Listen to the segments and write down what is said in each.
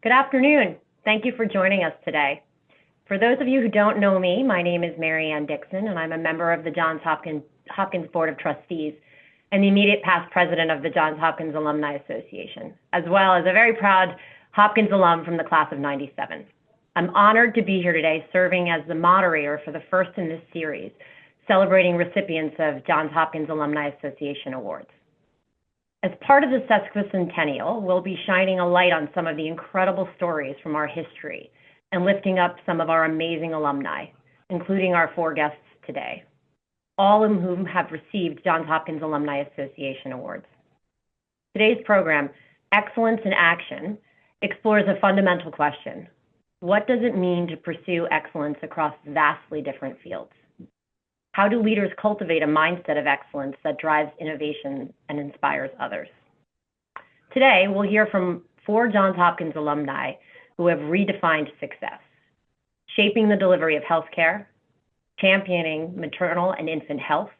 Good afternoon. Thank you for joining us today. For those of you who don't know me, my name is Mary Ann Dickson, and I'm a member of the Johns Hopkins Board of Trustees and the immediate past president of the Johns Hopkins Alumni Association, as well as a very proud Hopkins alum from the class of '97. I'm honored to be here today serving as the moderator for the first in this series, celebrating recipients of Johns Hopkins Alumni Association awards. As part of the Sesquicentennial, we'll be shining a light on some of the incredible stories from our history and lifting up some of our amazing alumni, including our four guests today, all of whom have received Johns Hopkins Alumni Association awards. Today's program, Excellence in Action, explores a fundamental question. What does it mean to pursue excellence across vastly different fields? How do leaders cultivate a mindset of excellence that drives innovation and inspires others? Today, we'll hear from four Johns Hopkins alumni who have redefined success, shaping the delivery of healthcare, championing maternal and infant health,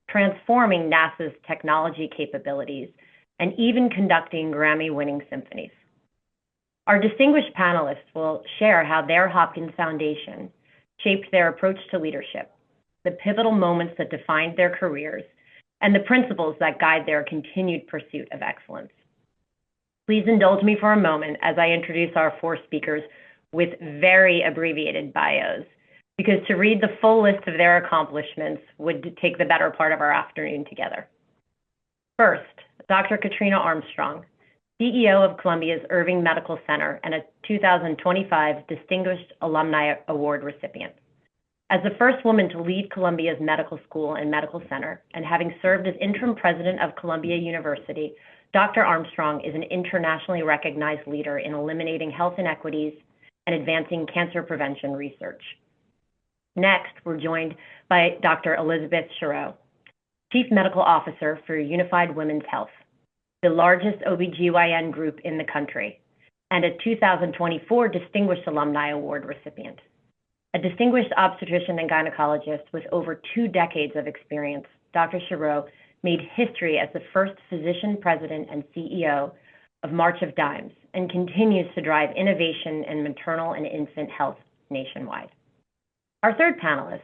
transforming NASA's technology capabilities, and even conducting Grammy-winning symphonies. Our distinguished panelists will share how their Hopkins Foundation shaped their approach to leadership, the pivotal moments that defined their careers, and the principles that guide their continued pursuit of excellence. Please indulge me for a moment as I introduce our four speakers with very abbreviated bios, because to read the full list of their accomplishments would take the better part of our afternoon together. First, Dr. Katrina Armstrong, CEO of Columbia's Irving Medical Center and a 2025 Distinguished Alumni Award recipient. As the first woman to lead Columbia's medical school and medical center, and having served as interim president of Columbia University, Dr. Armstrong is an internationally recognized leader in eliminating health inequities and advancing cancer prevention research. Next, we're joined by Dr. Elizabeth Cherot, Chief Medical Officer for Unified Women's Health, the largest OBGYN group in the country, and a 2024 Distinguished Alumni Award recipient. A distinguished obstetrician and gynecologist with over 2 decades of experience, Dr. Cherot made history as the first physician president and CEO of March of Dimes and continues to drive innovation in maternal and infant health nationwide. Our third panelist,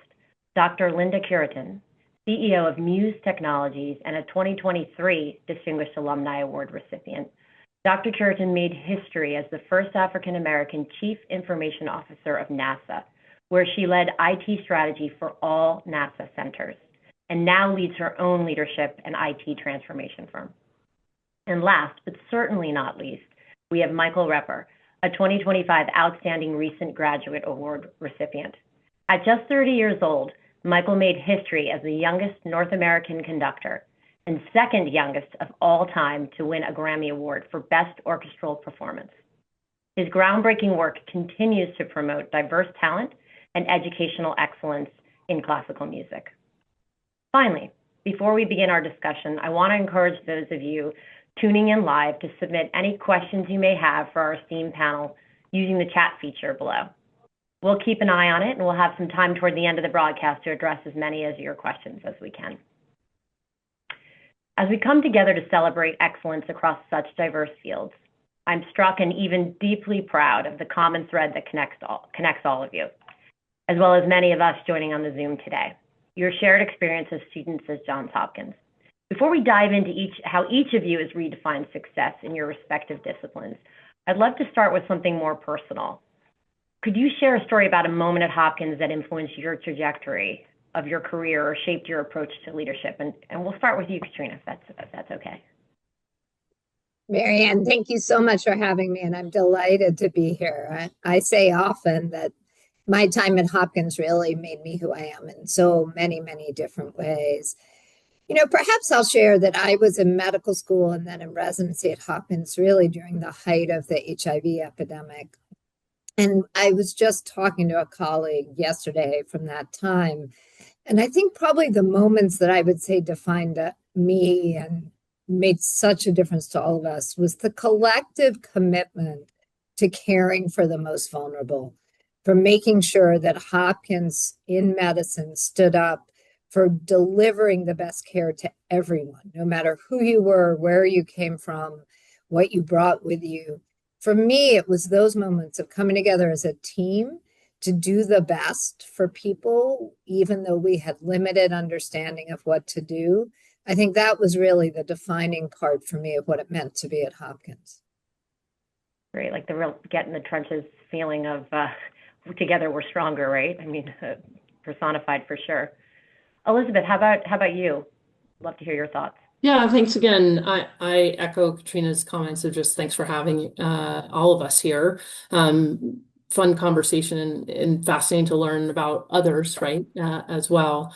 Dr. Linda Cureton, CEO of Muse Technologies and a 2023 Distinguished Alumni Award recipient. Dr. Cureton made history as the first African-American Chief Information Officer of NASA, where she led IT strategy for all NASA centers, and now leads her own leadership and IT transformation firm. And last, but certainly not least, we have Michael Repper, a 2025 Outstanding Recent Graduate Award recipient. At just 30 years old, Michael made history as the youngest North American conductor and second youngest of all time to win a Grammy Award for Best Orchestral Performance. His groundbreaking work continues to promote diverse talent and educational excellence in classical music. Finally, before we begin our discussion, I want to encourage those of you tuning in live to submit any questions you may have for our esteemed panel using the chat feature below. We'll keep an eye on it, and we'll have some time toward the end of the broadcast to address as many of your questions as we can. As we come together to celebrate excellence across such diverse fields, I'm struck and even deeply proud of the common thread that connects all of you, as well as many of us joining on the Zoom today, your shared experience as students at Johns Hopkins. Before we dive into how each of you has redefined success in your respective disciplines, I'd love to start with something more personal. Could you share a story about a moment at Hopkins that influenced your trajectory of your career or shaped your approach to leadership? And we'll start with you, Katrina, if that's okay. Mary Ann, thank you so much for having me, and I'm delighted to be here. I say often that my time at Hopkins really made me who I am in so many, many different ways. Perhaps I'll share that I was in medical school and then in residency at Hopkins really during the height of the HIV epidemic. And I was just talking to a colleague yesterday from that time. And I think probably the moments that I would say defined me and made such a difference to all of us was the collective commitment to caring for the most vulnerable, for making sure that Hopkins in medicine stood up for delivering the best care to everyone, no matter who you were, where you came from, what you brought with you, for me, it was those moments of coming together as a team to do the best for people, even though we had limited understanding of what to do. I think that was really the defining part for me of what it meant to be at Hopkins. Right, like the real get in the trenches feeling of together we're stronger, right? I mean, personified for sure. Elizabeth, how about you? Love to hear your thoughts. Yeah, thanks again. I echo Katrina's comments of just thanks for having all of us here. Fun conversation and fascinating to learn about others, right, as well.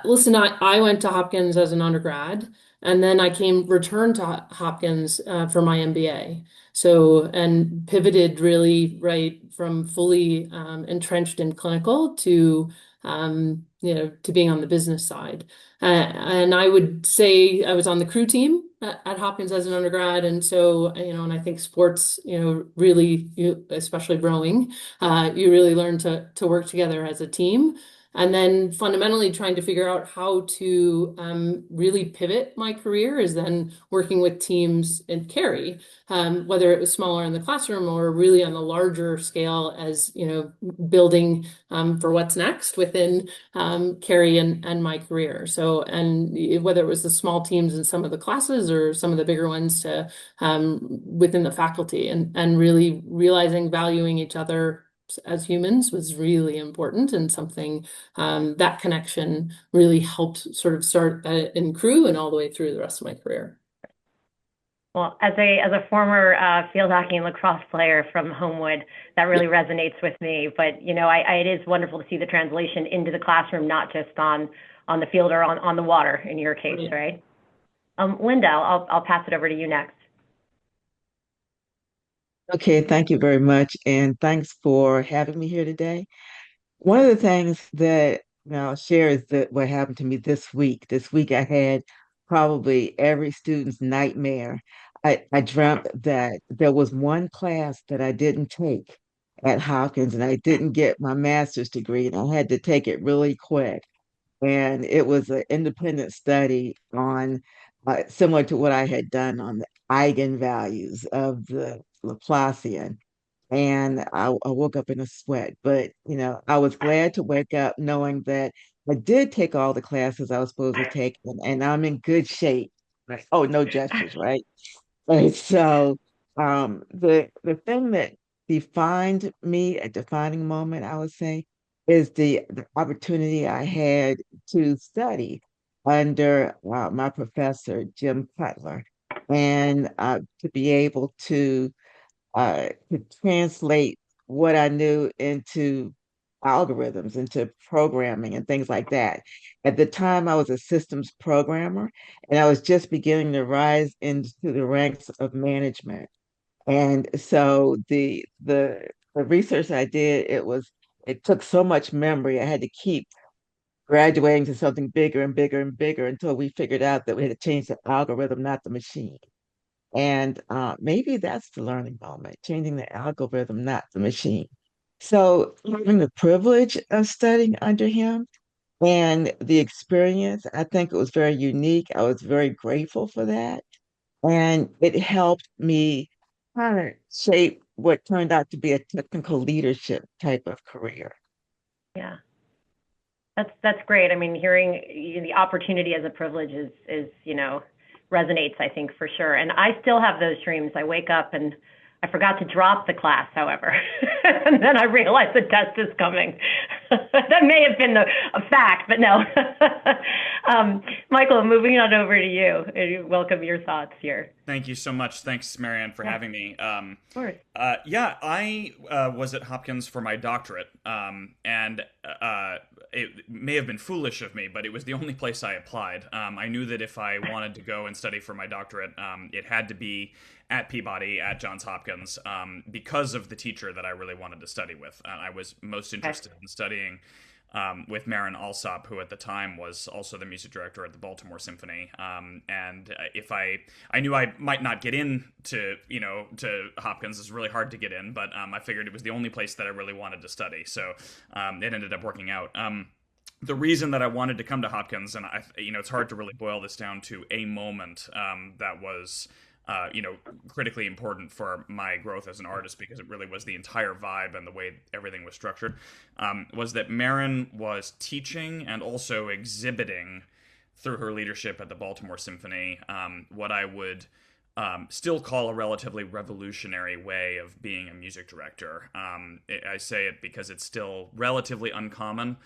Listen, I went to Hopkins as an undergrad, and then I returned to Hopkins for my MBA. So, and pivoted really right from fully entrenched in clinical to, to being on the business side. And I would say I was on the crew team at Hopkins as an undergrad. And so, and I think sports, really, especially rowing, you really learn to work together as a team. And then fundamentally trying to figure out how to really pivot my career is then working with teams and Carrie, whether it was smaller in the classroom or really on the larger scale as, building for what's next within Carrie and my career. So, and whether it was the small teams in some of the classes or some of the bigger ones to within the faculty and really realizing, valuing each other as humans was really important and something that connection really helped sort of start in crew and all the way through the rest of my career. Well, as a former field hockey and lacrosse player from Homewood, that really resonates with me. But it is wonderful to see the translation into the classroom, not just on the field or on the water in your case, Yeah. right? Linda, I'll pass it over to you next. Okay, thank you very much. And thanks for having me here today. One of the things that I'll share is that what happened to me this week. This week I had probably every student's nightmare. I dreamt that there was one class that I didn't take at Hopkins and I didn't get my master's degree and I had to take it really quick. And it was an independent study on similar to what I had done on the eigenvalues of the Laplacian. And I woke up in a sweat, but I was glad to wake up knowing that I did take all the classes I was supposed to take, and I'm in good shape. Right. Oh, no gestures, right? Right. So, the thing that defined me, a defining moment, I would say, is the opportunity I had to study under my professor, Jim Cutler, and to be able to translate what I knew into algorithms, into programming and things like that. At the time, I was a systems programmer, and I was just beginning to rise into the ranks of management. And so the research I did, it took so much memory. I had to keep graduating to something bigger and bigger and bigger until we figured out that we had to change the algorithm, not the machine. And maybe that's the learning moment, changing the algorithm, not the machine. So having the privilege of studying under him and the experience, I think it was very unique. I was very grateful for that. And it helped me kind of shape what turned out to be a technical leadership type of career. Yeah. That's great. I mean, hearing the opportunity as a privilege is resonates, I think, for sure. And I still have those dreams. I wake up and I forgot to drop the class, however, and then I realized the test is coming. That may have been a fact, but no. Michael, moving on over to you. Welcome your thoughts here. Thank you so much. Thanks, Marianne, for having me. Of course. Yeah, I was at Hopkins for my doctorate, and it may have been foolish of me, but it was the only place I applied. I knew that if I wanted to go and study for my doctorate, it had to be at Peabody, at Johns Hopkins, because of the teacher that I really wanted to study with. I was most interested in studying with Marin Alsop, who at the time was also the music director at the Baltimore Symphony. And if I knew I might not get in to Hopkins, it's really hard to get in, but I figured it was the only place that I really wanted to study. So it ended up working out. The reason that I wanted to come to Hopkins, and it's hard to really boil this down to a moment that was critically important for my growth as an artist because it really was the entire vibe and the way everything was structured, was that Marin was teaching and also exhibiting through her leadership at the Baltimore Symphony, what I would still call a relatively revolutionary way of being a music director. I say it because it's still relatively uncommon,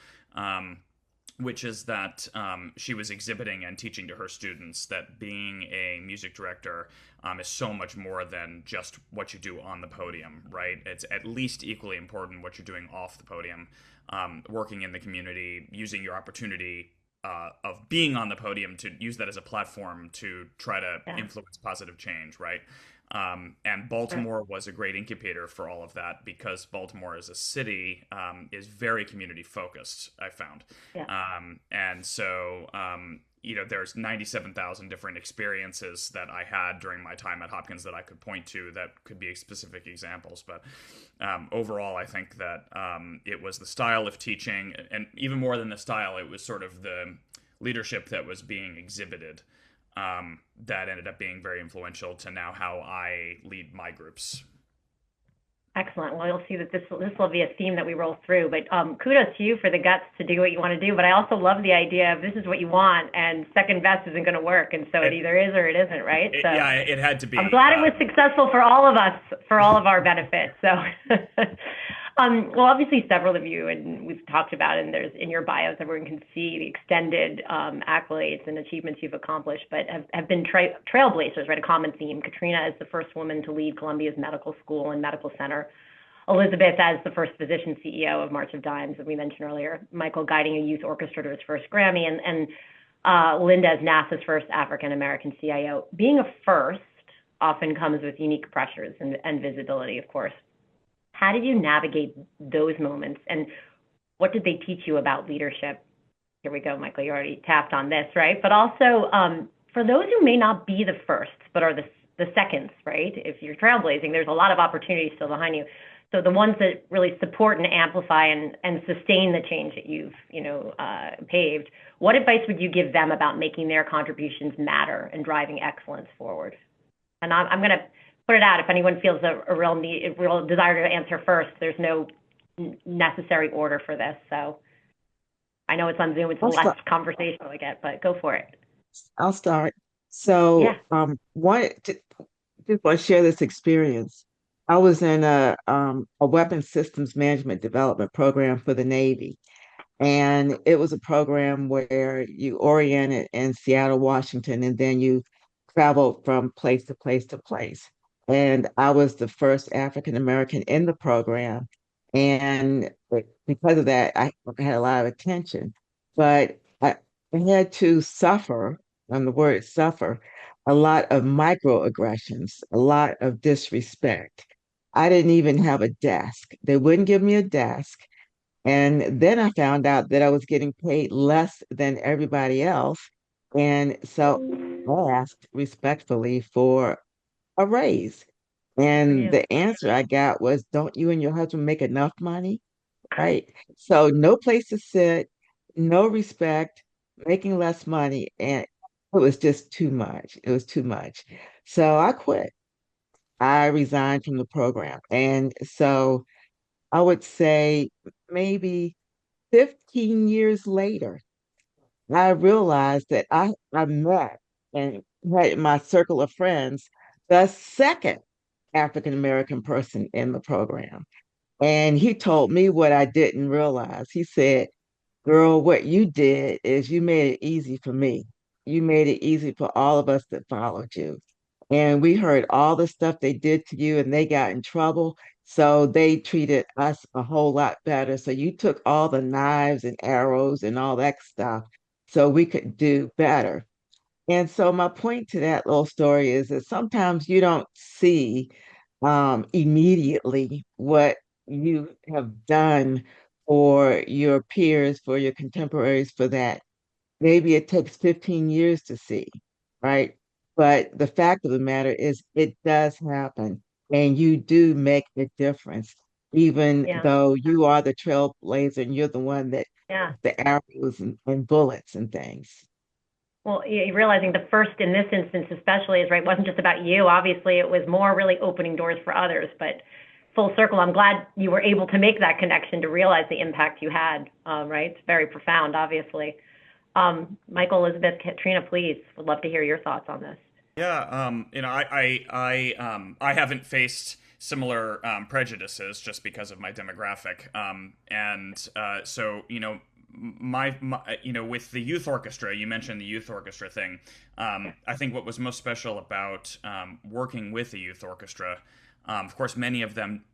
which is that she was exhibiting and teaching to her students that being a music director is so much more than just what you do on the podium, right? It's at least equally important what you're doing off the podium, working in the community, using your opportunity of being on the podium to use that as a platform to try to influence positive change, right? And Baltimore was a great incubator for all of that because Baltimore as a city is very community focused, I found. And so, there's 97,000 different experiences that I had during my time at Hopkins that I could point to that could be specific examples. But overall, I think that it was the style of teaching, and even more than the style, it was sort of the leadership that was being exhibited that ended up being very influential to now how I lead my groups. Excellent. Well, you'll see that this will be a theme that we roll through. But kudos to you for the guts to do what you want to do. But I also love the idea of this is what you want, and second best isn't going to work, and so it either is or it isn't, right? So yeah, it had to be. I'm glad it was successful for all of us, for all of our benefits. So, well, obviously, several of you, and we've talked about, and there's in your bios, everyone can see the extended accolades and achievements you've accomplished, but have been trailblazers, right? A common theme. Katrina is the first woman to lead Columbia's medical school and medical center. Elizabeth as the first physician CEO of March of Dimes, as we mentioned earlier. Michael guiding a youth orchestra to its first Grammy, and Linda as NASA's first African-American CIO. Being a first often comes with unique pressures and visibility, of course. How did you navigate those moments, and what did they teach you about leadership? Here we go, Michael, you already tapped on this, right? But also, for those who may not be the firsts, but are the seconds, right? If you're trailblazing, there's a lot of opportunities still behind you. So the ones that really support and amplify and sustain the change that you've, paved, what advice would you give them about making their contributions matter and driving excellence forward? And I'm going to put it out if anyone feels a real desire to answer first. There's no necessary order for this. So I know it's on Zoom. It's less conversational I get, but go for it. I'll start. So, just want to share this experience. I was in a weapons systems management development program for the Navy, and it was a program where you oriented in Seattle, Washington, and then you traveled from place to place to place. And I was the first African American in the program, and because of that, I had a lot of attention. But I had to suffer, and the word suffer, a lot of microaggressions, a lot of disrespect. I didn't even have a desk. They wouldn't give me a desk. And then I found out that I was getting paid less than everybody else. And so I asked respectfully for a raise. And the answer I got was, don't you and your husband make enough money? Right. So no place to sit, no respect, making less money. And it was just too much. It was too much. So I quit. I resigned from the program. And so I would say maybe 15 years later, I realized that I met and had in my circle of friends the second African American person in the program. And he told me what I didn't realize. He said, girl, what you did is you made it easy for me. You made it easy for all of us that followed you. And we heard all the stuff they did to you and they got in trouble. So they treated us a whole lot better. So you took all the knives and arrows and all that stuff so we could do better. And so my point to that little story is that sometimes you don't see immediately what you have done for your peers, for your contemporaries, for that. Maybe it takes 15 years to see, right? But the fact of the matter is, it does happen, and you do make a difference, even though you are the trailblazer and you're the one that the arrows and bullets and things. Well, realizing the first in this instance especially is right, wasn't just about you. Obviously, it was more really opening doors for others. But full circle, I'm glad you were able to make that connection to realize the impact you had, right? It's very profound, obviously. Michael, Elizabeth, Katrina, please, would love to hear your thoughts on this. Yeah, I haven't faced similar prejudices just because of my demographic, so with the youth orchestra, you mentioned the youth orchestra thing. I think what was most special about working with the youth orchestra, of course, many of them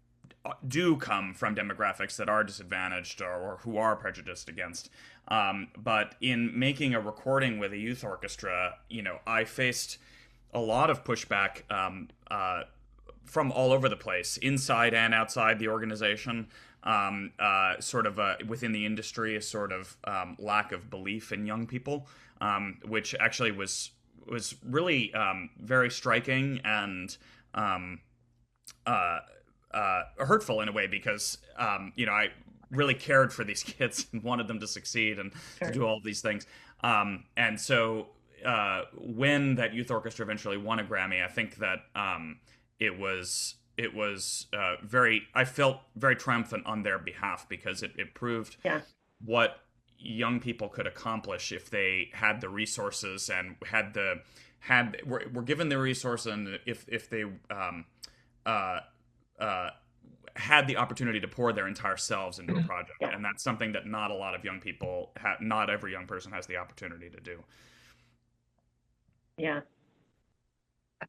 do come from demographics that are disadvantaged or who are prejudiced against. But in making a recording with a youth orchestra, I faced a lot of pushback from all over the place, inside and outside the organization. Within the industry, a sort of lack of belief in young people, which actually was really very striking and hurtful in a way, because I really cared for these kids and wanted them to succeed and to do all of these things. And so when that youth orchestra eventually won a Grammy, I think that it was I felt very triumphant on their behalf, because it proved what young people could accomplish if they had the resources and were given the resource, and if they had the opportunity to pour their entire selves into a project. And that's something that not a lot of young people not every young person has the opportunity to do. Yeah.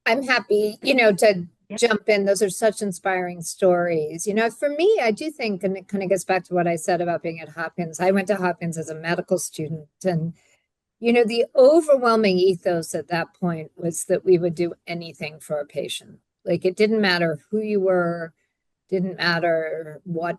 I'm happy, to jump in. Those are such inspiring stories. For me, I do think, and it kind of gets back to what I said about being at Hopkins. I went to Hopkins as a medical student, and, the overwhelming ethos at that point was that we would do anything for a patient. Like, it didn't matter who you were, didn't matter what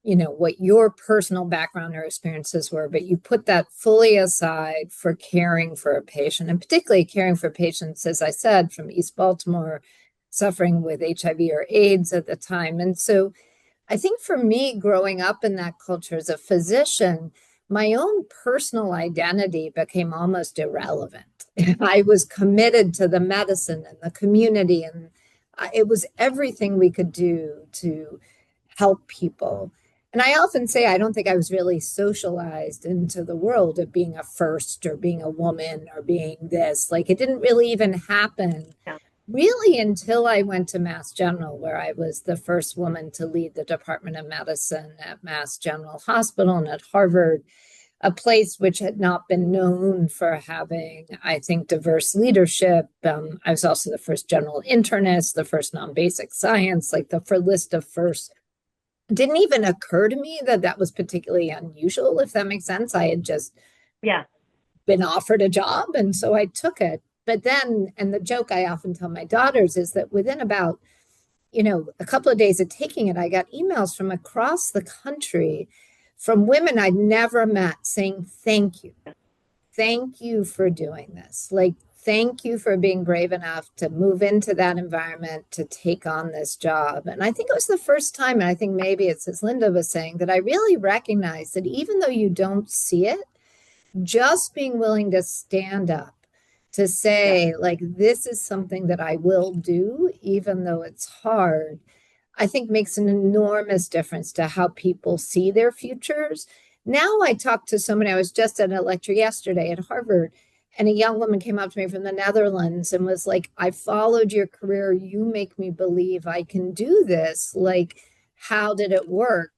your personal background or experiences were, but you put that fully aside for caring for a patient, and particularly caring for patients, as I said, from East Baltimore, suffering with HIV or AIDS at the time. And so I think for me, growing up in that culture as a physician, my own personal identity became almost irrelevant. I was committed to the medicine and the community, and it was everything we could do to help people. And I often say, I don't think I was really socialized into the world of being a first or being a woman or being this. Like, it didn't really even happen really until I went to Mass General, where I was the first woman to lead the Department of Medicine at Mass General Hospital and at Harvard, a place which had not been known for having, I think, diverse leadership. I was also the first general internist, the first non-basic science, like the list of first. It didn't even occur to me that that was particularly unusual, if that makes sense. I had just been offered a job, and so I took it. But then, and the joke I often tell my daughters is that within about, a couple of days of taking it, I got emails from across the country from women I'd never met saying, thank you. Thank you for doing this. Like, thank you for being brave enough to move into that environment, to take on this job. And I think it was the first time, and I think maybe it's as Linda was saying, that I really recognized that even though you don't see it, just being willing to stand up, to say, like, this is something that I will do, even though it's hard, I think makes an enormous difference to how people see their futures. Now I talk to somebody, I was just at a lecture yesterday at Harvard, and a young woman came up to me from the Netherlands and was like, I followed your career. You make me believe I can do this. Like, how did it work?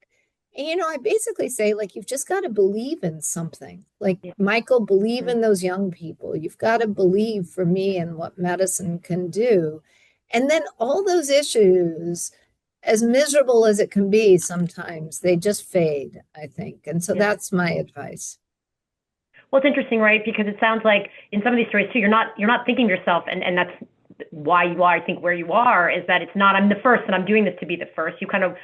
And, I basically say, like, you've just got to believe in something. Like, Michael, believe in those young people. You've got to believe, for me, in what medicine can do. And then all those issues, as miserable as it can be sometimes, they just fade, I think. And so that's my advice. Well, it's interesting, right? Because it sounds like in some of these stories too, you're not thinking of yourself, and that's why you are, I think, where you are, is that it's not, I'm the first and I'm doing this to be the first. You kind of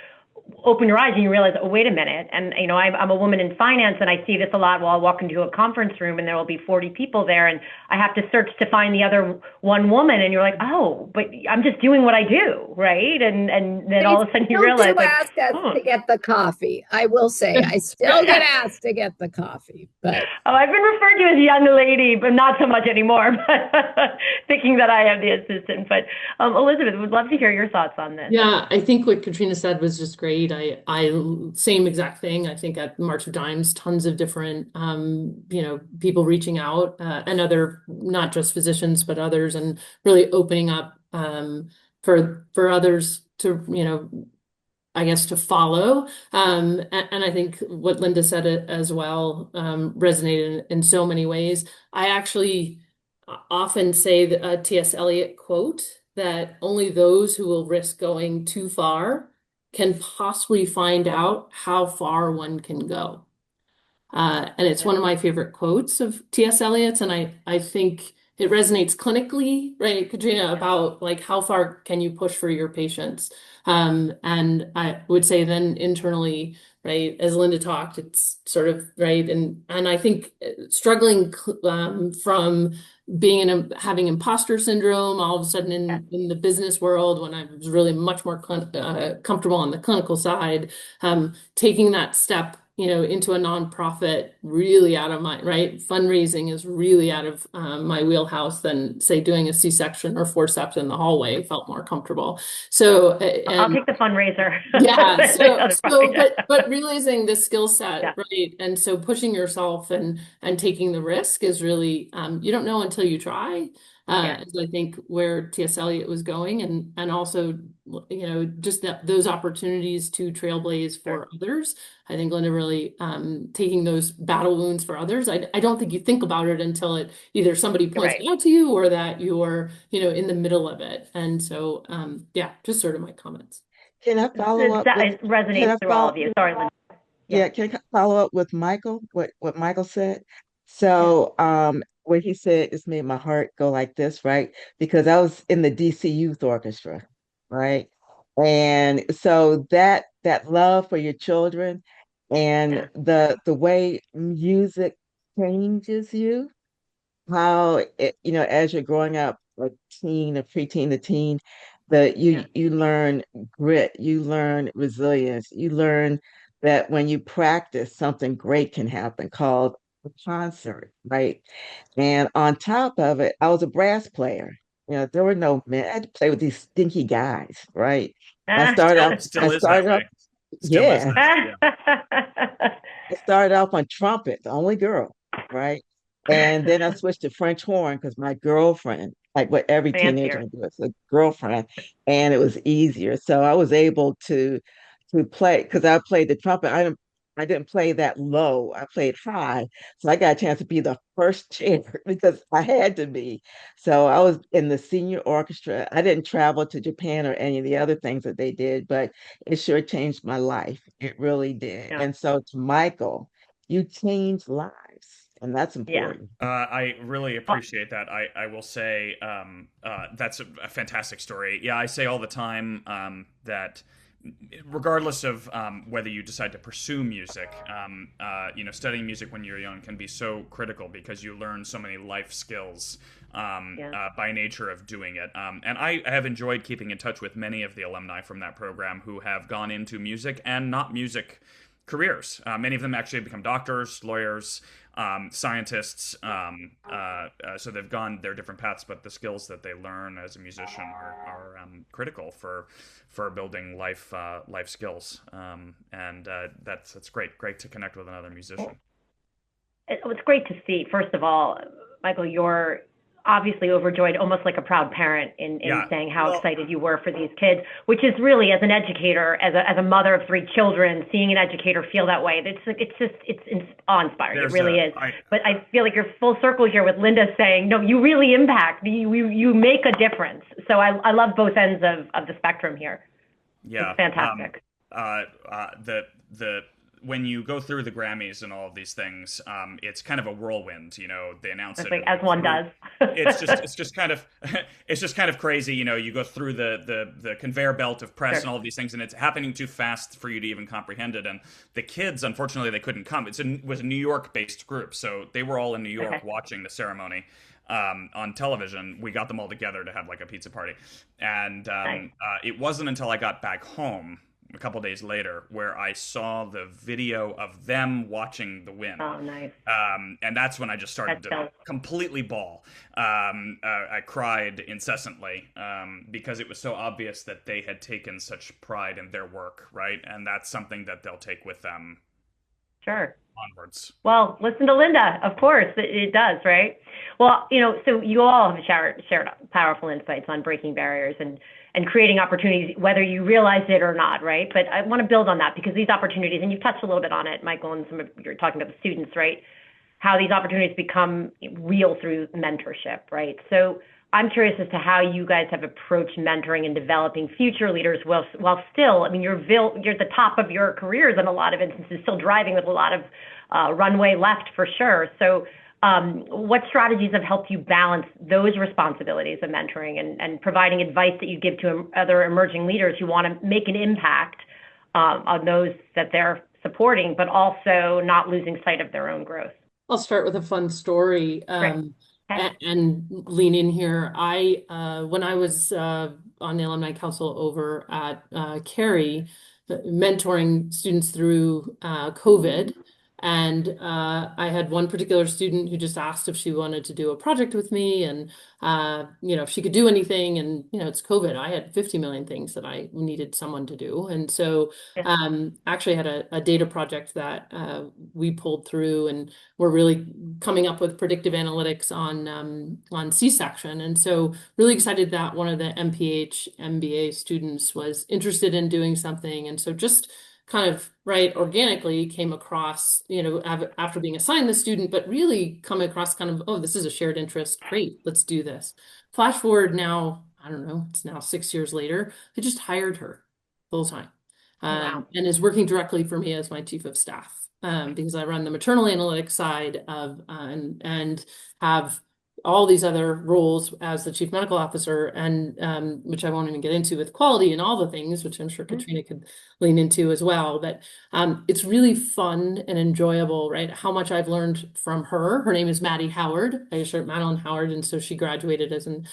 open your eyes and you realize, oh, wait a minute. And, I'm a woman in finance, and I see this a lot. Well, I'll walk into a conference room and there will be 40 people there, and I have to search to find the other one woman. And you're like, oh, but I'm just doing what I do, right? And then all of a sudden you realize, like, ask us to get the coffee. I will say, I still get asked to get the coffee, but I've been referred to as young lady, but not so much anymore. But thinking that I am the assistant. But Elizabeth, would love to hear your thoughts on this. Yeah, I think what Katrina said was just great. I same exact thing. I think at March of Dimes, tons of different, people reaching out, and other, not just physicians, but others, and really opening up, for others to, I guess, to follow. And I think what Linda said as well, resonated in so many ways. I actually often say a T.S. Eliot quote, that only those who will risk going too far can possibly find out how far one can go. And it's one of my favorite quotes of T.S. Eliot's, and I think it resonates clinically, right, Katrina, about like how far can you push for your patients? And I would say then internally, right, as Linda talked, it's sort of right, and I think struggling from being having imposter syndrome all of a sudden in the business world, when I was really much more comfortable on the clinical side, taking that step, into a nonprofit, really out of my, right? Fundraising is really out of my wheelhouse than, say, doing a C-section or forceps in the hallway. Felt more comfortable. So I'll take the fundraiser. Yeah. But realizing the skill set, Yeah. right? And so pushing yourself and taking the risk is really, you don't know until you try. Is I think where T.S. Eliot was going, and also, just those opportunities to trailblaze for others. I think Linda really, taking those battle wounds for others. I don't think you think about it until it either somebody points it out to you, or that you're, in the middle of it. And so, just sort of my comments. Can I follow up with? It resonates through all of you. Sorry, Linda. Yeah, can I follow up with Michael? What Michael said? So, what he said just made my heart go like this, right? Because I was in the DC Youth Orchestra, right? And so that love for your children, and the way music changes you, how it, as you're growing up, like teen or preteen to teen, you learn grit, you learn resilience, you learn that when you practice, something great can happen, called a concert, right? And on top of it, I was a brass player. There were no men. I had to play with these stinky guys, right? I started out, Still is that way. Still is yeah, that way. I started off on trumpet, the only girl, right? And then I switched to French horn because my girlfriend, like what every teenager Fancier. does, a girlfriend, and it was easier. So I was able to play, because I played the trumpet. I didn't play that low. I played high. So I got a chance to be the first chair because I had to be. So I was in the senior orchestra. I didn't travel to Japan or any of the other things that they did, but it sure changed my life. It really did. Yeah. And so to Michael, you changed lives, and that's Yeah. important. I really appreciate that. I will say that's a fantastic story. Yeah, I say all the time that regardless of whether you decide to pursue music, studying music when you're young can be so critical because you learn so many life skills by nature of doing it. And I have enjoyed keeping in touch with many of the alumni from that program who have gone into music and not music careers. Many of them actually have become doctors, lawyers, scientists. So they've gone their different paths, but the skills that they learn as a musician are critical for building life skills. And that's great to connect with another musician. It's great to see. First of all, Michael, you're obviously overjoyed, almost like a proud parent in saying how excited you were for these kids, which is really, as an educator, as a mother of 3 children, seeing an educator feel that way, it's awe-inspiring. It really is. But I feel like you're full circle here with Linda saying, no, you really impact, you make a difference. So I love both ends of the spectrum here. Yeah. It's fantastic. when you go through the Grammys and all of these things, it's kind of a whirlwind. They announce It's it like, and as go one through. does. It's just kind of it's just kind of crazy. You go through the conveyor belt of press and Sure. all of these things, and it's happening too fast for you to even comprehend it. And the kids, unfortunately, they couldn't come. It was a New York-based group, so they were all in New York Okay. watching the ceremony on television. We got them all together to have like a pizza party, and Nice. it wasn't until I got back home a couple days later where I saw the video of them watching the win. Oh, nice. And that's when I just That's started to dope. completely bawl. I cried incessantly because it was so obvious that they had taken such pride in their work, right? And that's something that they'll take with them Sure. onwards. Well, listen to Linda. Of course, it does, right? Well, so you all have shared powerful insights on breaking barriers and creating opportunities, whether you realize it or not, right? But I want to build on that because these opportunities, and you've touched a little bit on it, Michael, and some of you're talking about the students, right? How these opportunities become real through mentorship, right? So I'm curious as to how you guys have approached mentoring and developing future leaders while still, I mean, you're at the top of your careers in a lot of instances, still driving with a lot of runway left for sure. So what strategies have helped you balance those responsibilities of mentoring and providing advice that you give to other emerging leaders who want to make an impact on those that they're supporting, but also not losing sight of their own growth? I'll start with a fun story Great. Okay. and lean in here. When I was on the alumni council over at Cary, mentoring students through COVID, and I had one particular student who just asked if she wanted to do a project with me, and if she could do anything. And it's COVID. I had 50 million things that I needed someone to do, and so Yeah. actually had a data project that we pulled through, and we're really coming up with predictive analytics on C-section. And so really excited that one of the MPH MBA students was interested in doing something. And so just kind of right organically came across, after being assigned the student, but really come across kind of, oh, this is a shared interest. Great, let's do this. Flash forward now, I don't know, it's now 6 years later. I just hired her full time. Wow. And is working directly for me as my chief of staff, because I run the maternal analytics side of and have all these other roles as the chief medical officer, and which I won't even get into with quality and all the things, which I'm sure Katrina could lean into as well. But it's really fun and enjoyable, right? How much I've learned from her. Her name is Maddie Howard. I assure Madeline Howard, and so she graduated as an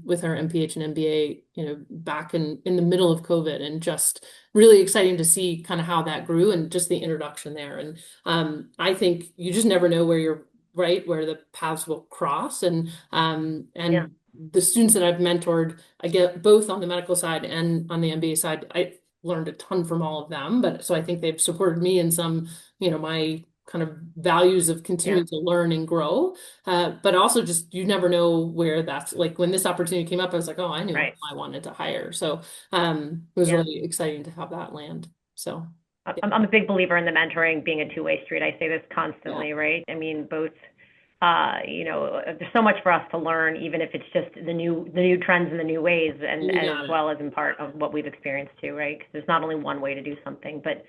with her MPH and MBA, back in the middle of COVID, and just really exciting to see kind of how that grew and just the introduction there. And I think you just never know where you're right, where the paths will cross. And Yeah. the students that I've mentored, I get both on the medical side and on the MBA side, I learned a ton from all of them. But so I think they've supported me in some, my kind of values of continuing to learn and grow. But also just, you never know where that's like, when this opportunity came up, I was like, oh, I knew Right. I wanted to hire. So it was really exciting to have that land. So I'm a big believer in the mentoring being a two-way street. I say this constantly, right? I mean, both, there's so much for us to learn, even if it's just the new trends and the new ways, and as well as in part of what we've experienced too, right? Because there's not only one way to do something. But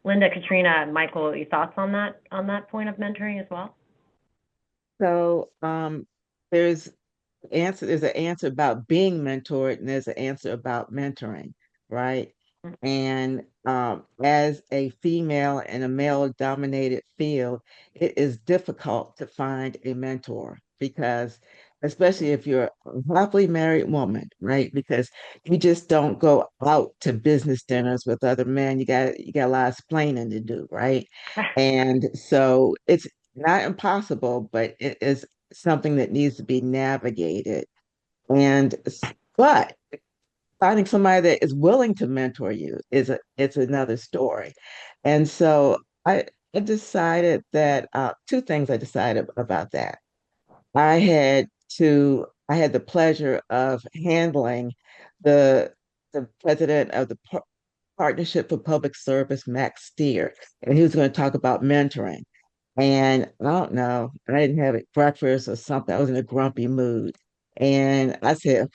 Linda, Katrina, Michael, your thoughts on that point of mentoring as well? So there's there's an answer about being mentored, and there's an answer about mentoring, right? And as a female in a male-dominated field, it is difficult to find a mentor because, especially if you're a happily married woman, right? Because you just don't go out to business dinners with other men. You got a lot of explaining to do, right? And so it's not impossible, but it is something that needs to be navigated. And but finding somebody that is willing to mentor you it's another story. And so I decided that two things I decided about that. I had the pleasure of handling the the president of the Partnership for Public Service, Max Steer, and he was going to talk about mentoring. And I don't know, I didn't have breakfast or something. I was in a grumpy mood. And I said,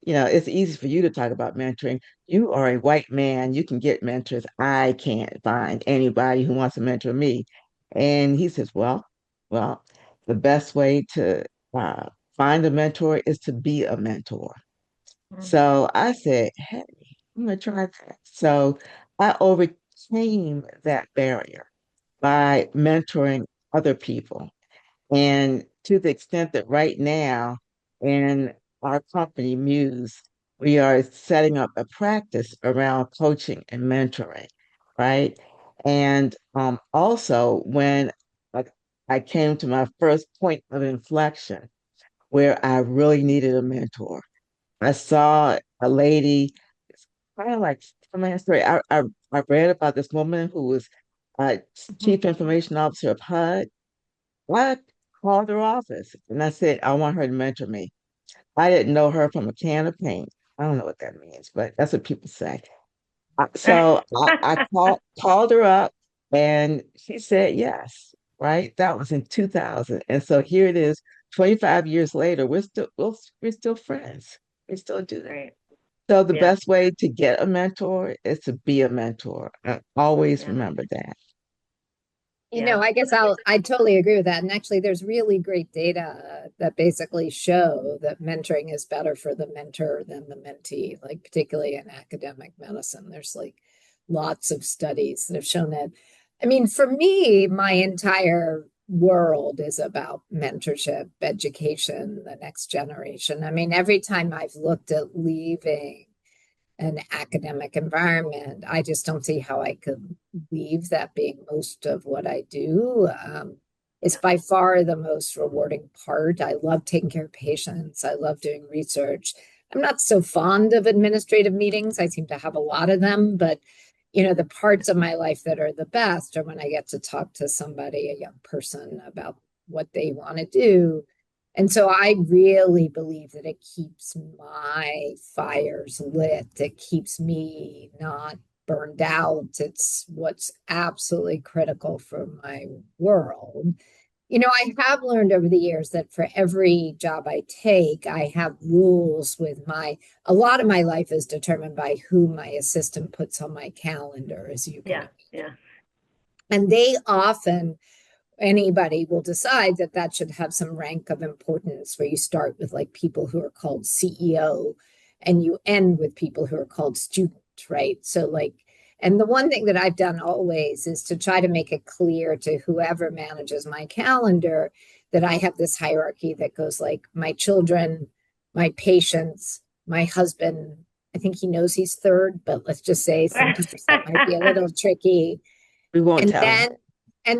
it's easy for you to talk about mentoring. You are a white man, you can get mentors. I can't find anybody who wants to mentor me. And he says, well, the best way to uh, find a mentor is to be a mentor. Mhm. So I said, hey, I'm gonna try that. So I overcame that barrier by mentoring other people. And to the extent that right now in our company, Muse, we are setting up a practice around coaching and mentoring, right? And also when like I came to my first point of inflection where I really needed a mentor, I saw a lady, it's kind of like some of my story. I read about this woman who was Mhm. chief information officer of HUD. I called her office and I said, I want her to mentor me. I didn't know her from a can of paint. I don't know what that means, but that's what people say. So I called her up and she said yes, right? That was in 2000. And so here it is, 25 years later, we're still friends. We still do that. Great. So the Yeah. best way to get a mentor is to be a mentor. Always Yeah. remember that. Yeah. I guess I totally agree with that. And actually, there's really great data that basically show that mentoring is better for the mentor than the mentee, like particularly in academic medicine. There's like lots of studies that have shown that. I mean, for me, my entire world is about mentorship, education, the next generation. I mean, every time I've looked at leaving an academic environment, I just don't see how I could leave that being most of what I do. It's by far the most rewarding part. I love taking care of patients. I love doing research. I'm not so fond of administrative meetings. I seem to have a lot of them, but the parts of my life that are the best are when I get to talk to somebody, a young person, about what they want to do. And so I really believe that it keeps my fires lit. It keeps me not burned out. It's what's absolutely critical for my world. I have learned over the years that for every job I take, I have rules with a lot of my life is determined by who my assistant puts on my calendar, as you can Yeah. imagine. Yeah. And they often anybody will decide that that should have some rank of importance where you start with like people who are called CEO and you end with people who are called student, right? So like, and the one thing that I've done always is to try to make it clear to whoever manages my calendar that I have this hierarchy that goes like my children, my patients, my husband. I think he knows he's third, but let's just say sometimes that might be a little tricky. We won't And tell him.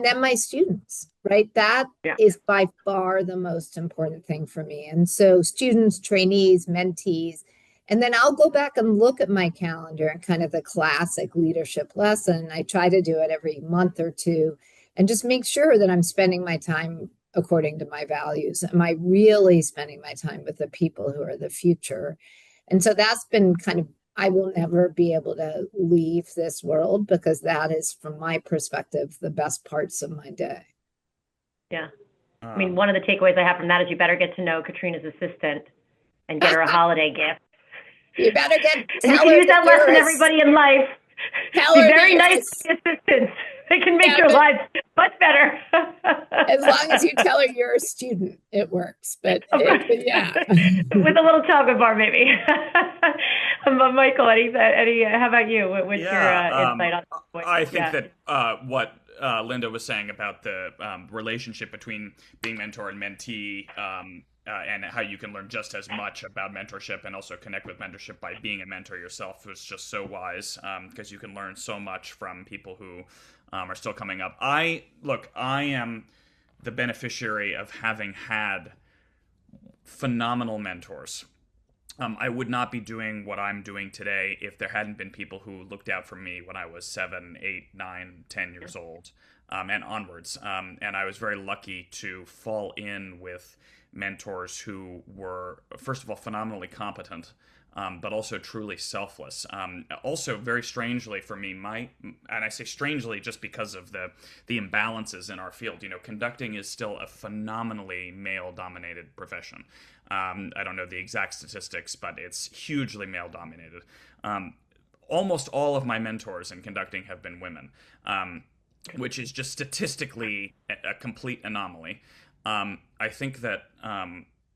then my students, right? That Yeah. is by far the most important thing for me. And so students, trainees, mentees, and then I'll go back and look at my calendar and kind of the classic leadership lesson. I try to do it every month or two and just make sure that I'm spending my time according to my values. Am I really spending my time with the people who are the future? And so that's been kind of I will never be able to leave this world because that is, from my perspective, the best parts of my day. Yeah. I mean, one of the takeaways I have from that is you better get to know Katrina's assistant and get her a You holiday gift. better And you tell can her use that that lesson, everybody in life. tell Be her that very your nice to the assistants. They can make yeah, your but lives much better. as long as you tell her you're a student, it works. But Of course. yeah. With a little chocolate bar, maybe. Michael, how about you? What's your Yeah, insight on this point? I think Yeah. that what Linda was saying about the relationship between being mentor and mentee, and how you can learn just as much about mentorship and also connect with mentorship by being a mentor yourself was just so wise, because you can learn so much from people who are still coming up. I am the beneficiary of having had phenomenal mentors. I would not be doing what I'm doing today if there hadn't been people who looked out for me when I was 7, 8, 9, 10 years old, and onwards. And I was very lucky to fall in with mentors who were, first of all, phenomenally competent, but also truly selfless. Also, very strangely for me, and I say strangely just because of the imbalances in our field. Conducting is still a phenomenally male-dominated profession. I don't know the exact statistics, but it's hugely male-dominated. Almost all of my mentors in conducting have been women, which is just statistically a complete anomaly. I think that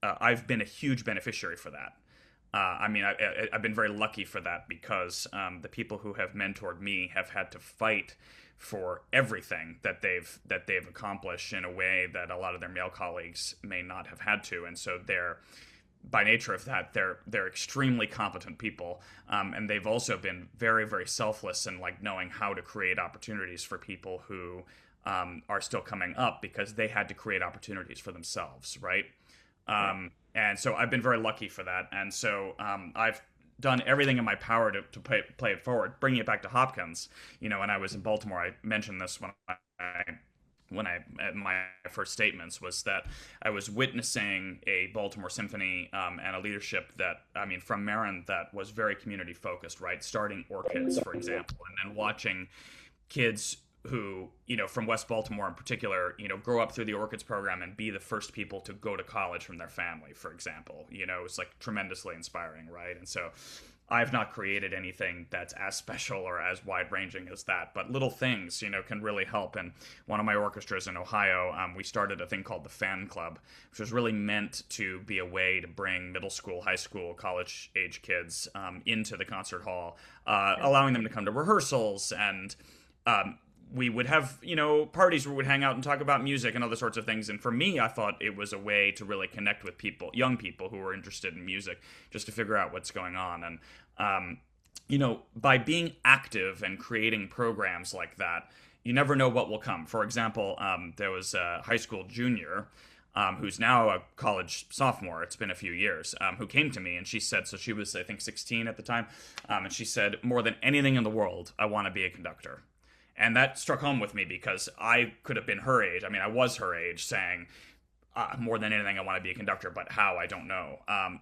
I've been a huge beneficiary for that. I've been very lucky for that because the people who have mentored me have had to fight for everything that they've accomplished in a way that a lot of their male colleagues may not have had to, and so by nature of that, they're extremely competent people, and they've also been very, very selfless in like knowing how to create opportunities for people who are still coming up because they had to create opportunities for themselves, right? And so I've been very lucky for that, and so I've done everything in my power to play it forward. Bringing it back to Hopkins, when I was in Baltimore, I mentioned this when my first statements was that I was witnessing a Baltimore symphony and a leadership from Marin that was very community focused, right? Starting orchids, for example, and then watching kids who, from West Baltimore in particular, grow up through the orchids program and be the first people to go to college from their family, for example. It's like tremendously inspiring, right? And so I've not created anything that's as special or as wide-ranging as that, but little things, can really help. And one of my orchestras in Ohio, we started a thing called the Fan Club, which was really meant to be a way to bring middle school, high school, college-age kids into the concert hall, allowing them to come to rehearsals, and we would have, parties where we'd hang out and talk about music and other sorts of things. And for me, I thought it was a way to really connect with young people who were interested in music, just to figure out what's going on. And, by being active and creating programs like that, you never know what will come. For example, there was a high school junior who's now a college sophomore, it's been a few years, who came to me and she said, so she was, I think, 16 at the time, and she said, more than anything in the world, I want to be a conductor. And that struck home with me because I could have been her age. I was her age saying, more than anything, I want to be a conductor, but how, I don't know.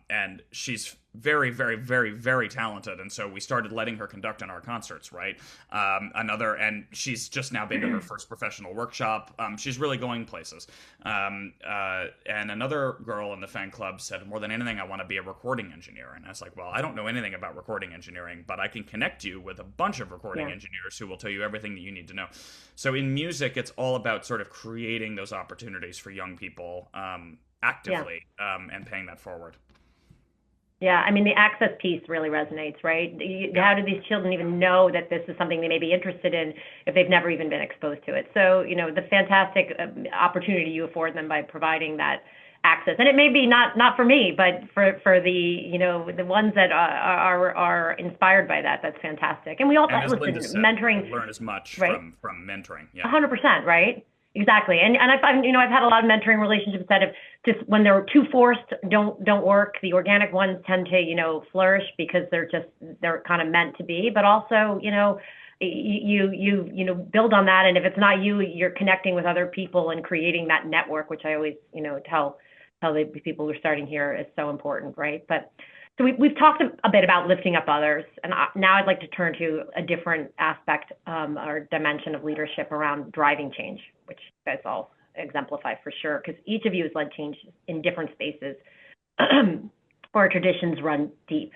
And she's very, very, very, very talented. And so we started letting her conduct in our concerts, right? And she's just now been to her first professional workshop. She's really going places. And another girl in the fan club said, more than anything, I want to be a recording engineer. And I was like, well, I don't know anything about recording engineering, but I can connect you with a bunch of recording engineers who will tell you everything that you need to know. So in music, it's all about sort of creating those opportunities for young people actively and paying that forward. Yeah, the access piece really resonates, right? How do these children even know that this is something they may be interested in if they've never even been exposed to it? So, the fantastic opportunity you afford them by providing that access, and it may be not for me, but for the the ones that are inspired by that, that's fantastic. And we also listen, mentoring, learn as much right? from mentoring. 100%, right? Exactly, and I've had a lot of mentoring relationships that have just, when they're too forced, don't work. The organic ones tend to flourish because they're kind of meant to be. But also you build on that, and if it's not you, you're connecting with other people and creating that network, which I always tell the people who are starting here is so important, right? But so we've talked a bit about lifting up others, and now I'd like to turn to a different aspect or dimension of leadership around driving change, which you guys all exemplify for sure, because each of you has led change in different spaces where traditions run deep.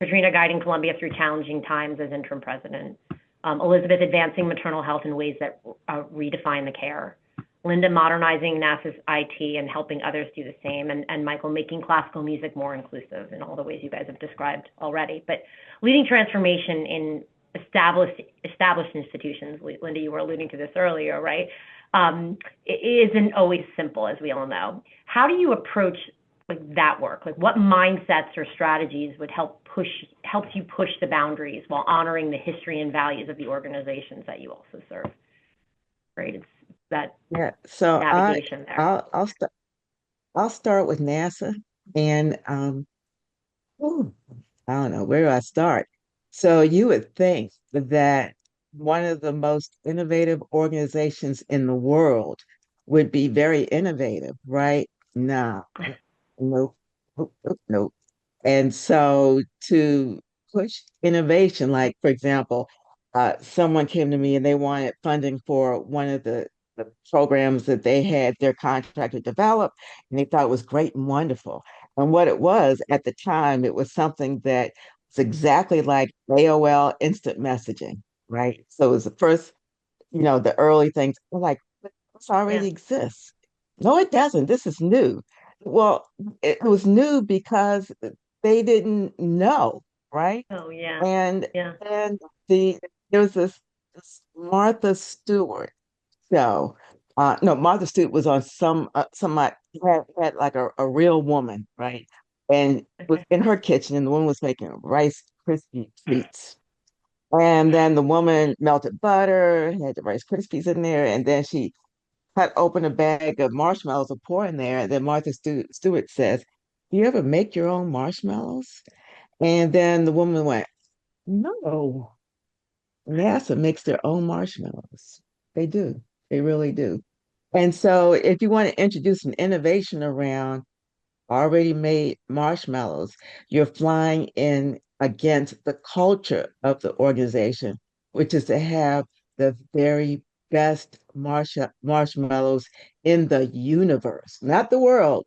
Katrina guiding Columbia through challenging times as interim president. Elizabeth advancing maternal health in ways that redefine the care. Linda modernizing NASA's IT and helping others do the same, and Michael making classical music more inclusive in all the ways you guys have described already. But leading transformation in established institutions, Linda, you were alluding to this earlier, right? It isn't always simple, as we all know. How do you approach that work? What mindsets or strategies would helps you push the boundaries while honoring the history and values of the organizations that you also serve? Right? It's that so navigation there. I'll start with NASA, and I don't know, where do I start? So you would think that one of the most innovative organizations in the world would be very innovative, right? nah, nope, nope, nope, nope. And so to push innovation, like for example, someone came to me and they wanted funding for one of the programs that they had their contractor develop, and they thought it was great and wonderful. And what it was at the time, it was something that was exactly like AOL instant messaging, right? So it was the first, the early things. We're like, "But this Yeah. already exists." No, it doesn't. This is new. Well, it was new because they didn't know, right? Oh, yeah. And Yeah. and the there was this Martha Stewart show. No, Martha Stewart was on had like a real woman, right? And was Okay. in her kitchen, and the woman was making Rice Krispie treats. And then the woman melted butter, had the Rice Krispies in there, and then she cut open a bag of marshmallows to pour in there. And then Stewart says, "Do you ever make your own marshmallows?" And then the woman went, "No, NASA makes their own marshmallows. They do. They really do." And so if you want to introduce an innovation around already made marshmallows, you're flying in against the culture of the organization, which is to have the very best marshmallows in the universe, not the world,